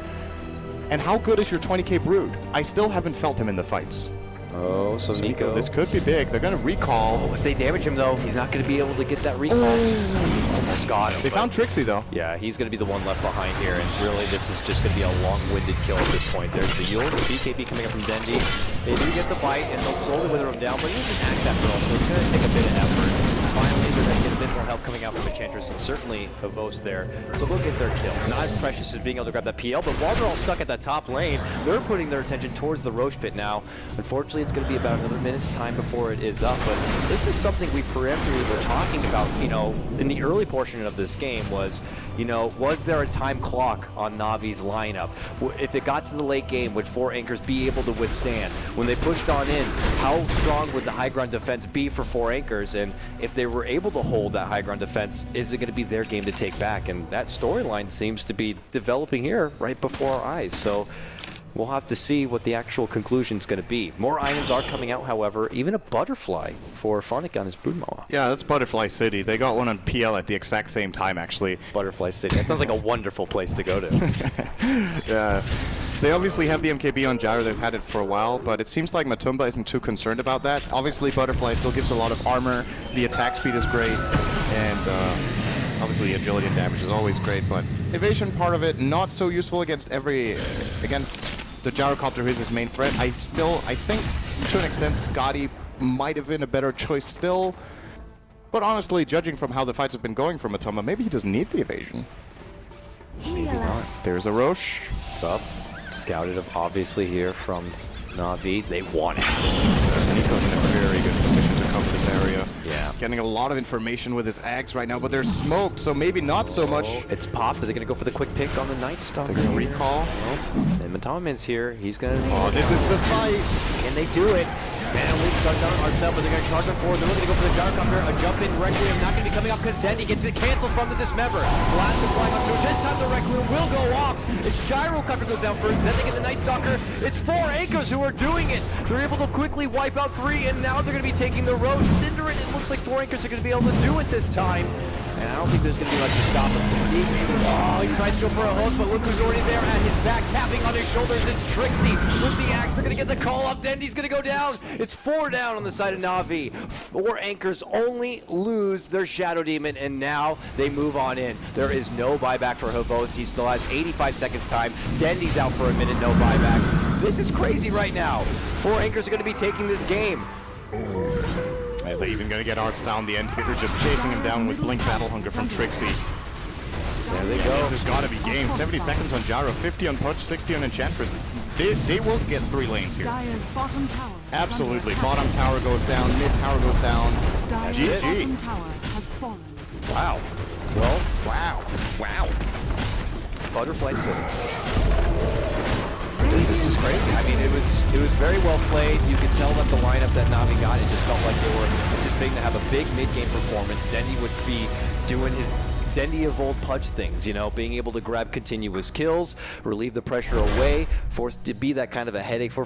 And how good is your 20k Brood? I still haven't felt him in the fights. Oh, so Nico. This could be big. They're going to recall. Oh, if they damage him, though, he's not going to be able to get that recall. Almost got him. They found Trixie, though. Yeah, he's going to be the one left behind here, and really this is just going to be a long-winded kill at this point. There's the Yule, the BKB coming up from Dendy. They do get the bite, and they'll slowly wither him down, but he needs an axe after all, so it's going to take a bit of effort. Finally, they're going to get a bit more help coming out from Enchantress, and certainly Havos there. So they'll get their kill. Not as precious as being able to grab that PL, but while they're all stuck at that top lane, they're putting their attention towards the Roche pit now. Unfortunately, it's going to be about another minute's time before it is up, but this is something we peripherally were talking about, you know, in the early portion of this game was, you know, was there a time clock on Na'Vi's lineup? If it got to the late game, would 4 Anchors be able to withstand? When they pushed on in, how strong would the high ground defense be for 4 Anchors? And if they were able to hold that high ground defense, is it going to be their game to take back? And that storyline seems to be developing here right before our eyes. So we'll have to see what the actual conclusion is going to be. More items are coming out, however, even a butterfly for Phonic on his Broodmaw. Yeah, that's Butterfly City. They got one on PL at the exact same time, actually. Butterfly City. That sounds like a wonderful place to go to. Yeah. They obviously have the MKB on Gyro. They've had it for a while, but it seems like Matumba isn't too concerned about that. Obviously, Butterfly still gives a lot of armor. The attack speed is great, and obviously agility and damage is always great, but evasion part of it, not so useful against the Gyrocopter, who is his main threat. I think, to an extent, Scotty might have been a better choice still. But honestly, judging from how the fights have been going for Matumba, maybe he doesn't need the evasion. Maybe not. There's a Roche. What's up? Scouted obviously here from Na'Vi. They want it. Nico's in a very good position to cover this area. Yeah. Getting a lot of information with his axe right now, but they're smoked, so maybe not so much. It's popped. Are they going to go for the quick pick on the Night Stalker? They're going to recall. Oh. And Matamaman's here. He's going to... Oh, this is the fight. Can they do it? Man, Leaks got down ourselves, but they're going to charge him forward. They're looking to go for the Gyrocopter. A jump in Requiem not going to be coming up because Dendy gets it canceled from the Dismember. Blast is flying up through. This time the Requiem will go off. It's Gyrocopter goes down first. Then they get the Night Stalker. It's 4 Anchors who are doing it. They're able to quickly wipe out 3, and now they're going to be taking the Roche. Cinder it. It looks like 4 Anchors are going to be able to do it this time. And I don't think there's going to be much to stop him. He tried to go for a hook, but look who's already there at his back, tapping on his shoulders. It's Trixie with the axe. They're going to get the call up. Dendy's going to go down. It's 4 down on the side of Na'Vi. 4 Anchors only lose their Shadow Demon, and now they move on in. There is no buyback for Havos. He still has 85 seconds time. Dendy's out for a minute, no buyback. This is crazy right now. 4 Anchors are going to be taking this game. Yeah, they're even going to get Arts down the end here, just chasing him down with Blink Battle Hunger from Trixie. There they go. This has got to be game. 70 seconds on Gyro, 50 on Punch, 60 on Enchantress. They will get 3 lanes here. Dire's bottom tower. Absolutely. Bottom tower goes down, mid tower goes down. Dire's GG. bottom tower has fallen. Wow. Well, wow. Butterfly City. This is just crazy. I mean, it was very well played. You could tell that the lineup that Na'Vi got, it just felt like they were anticipating to have a big mid-game performance. Dendy would be doing his Dendy of old Pudge things, you know, being able to grab continuous kills, relieve the pressure away, forced to be that kind of a headache for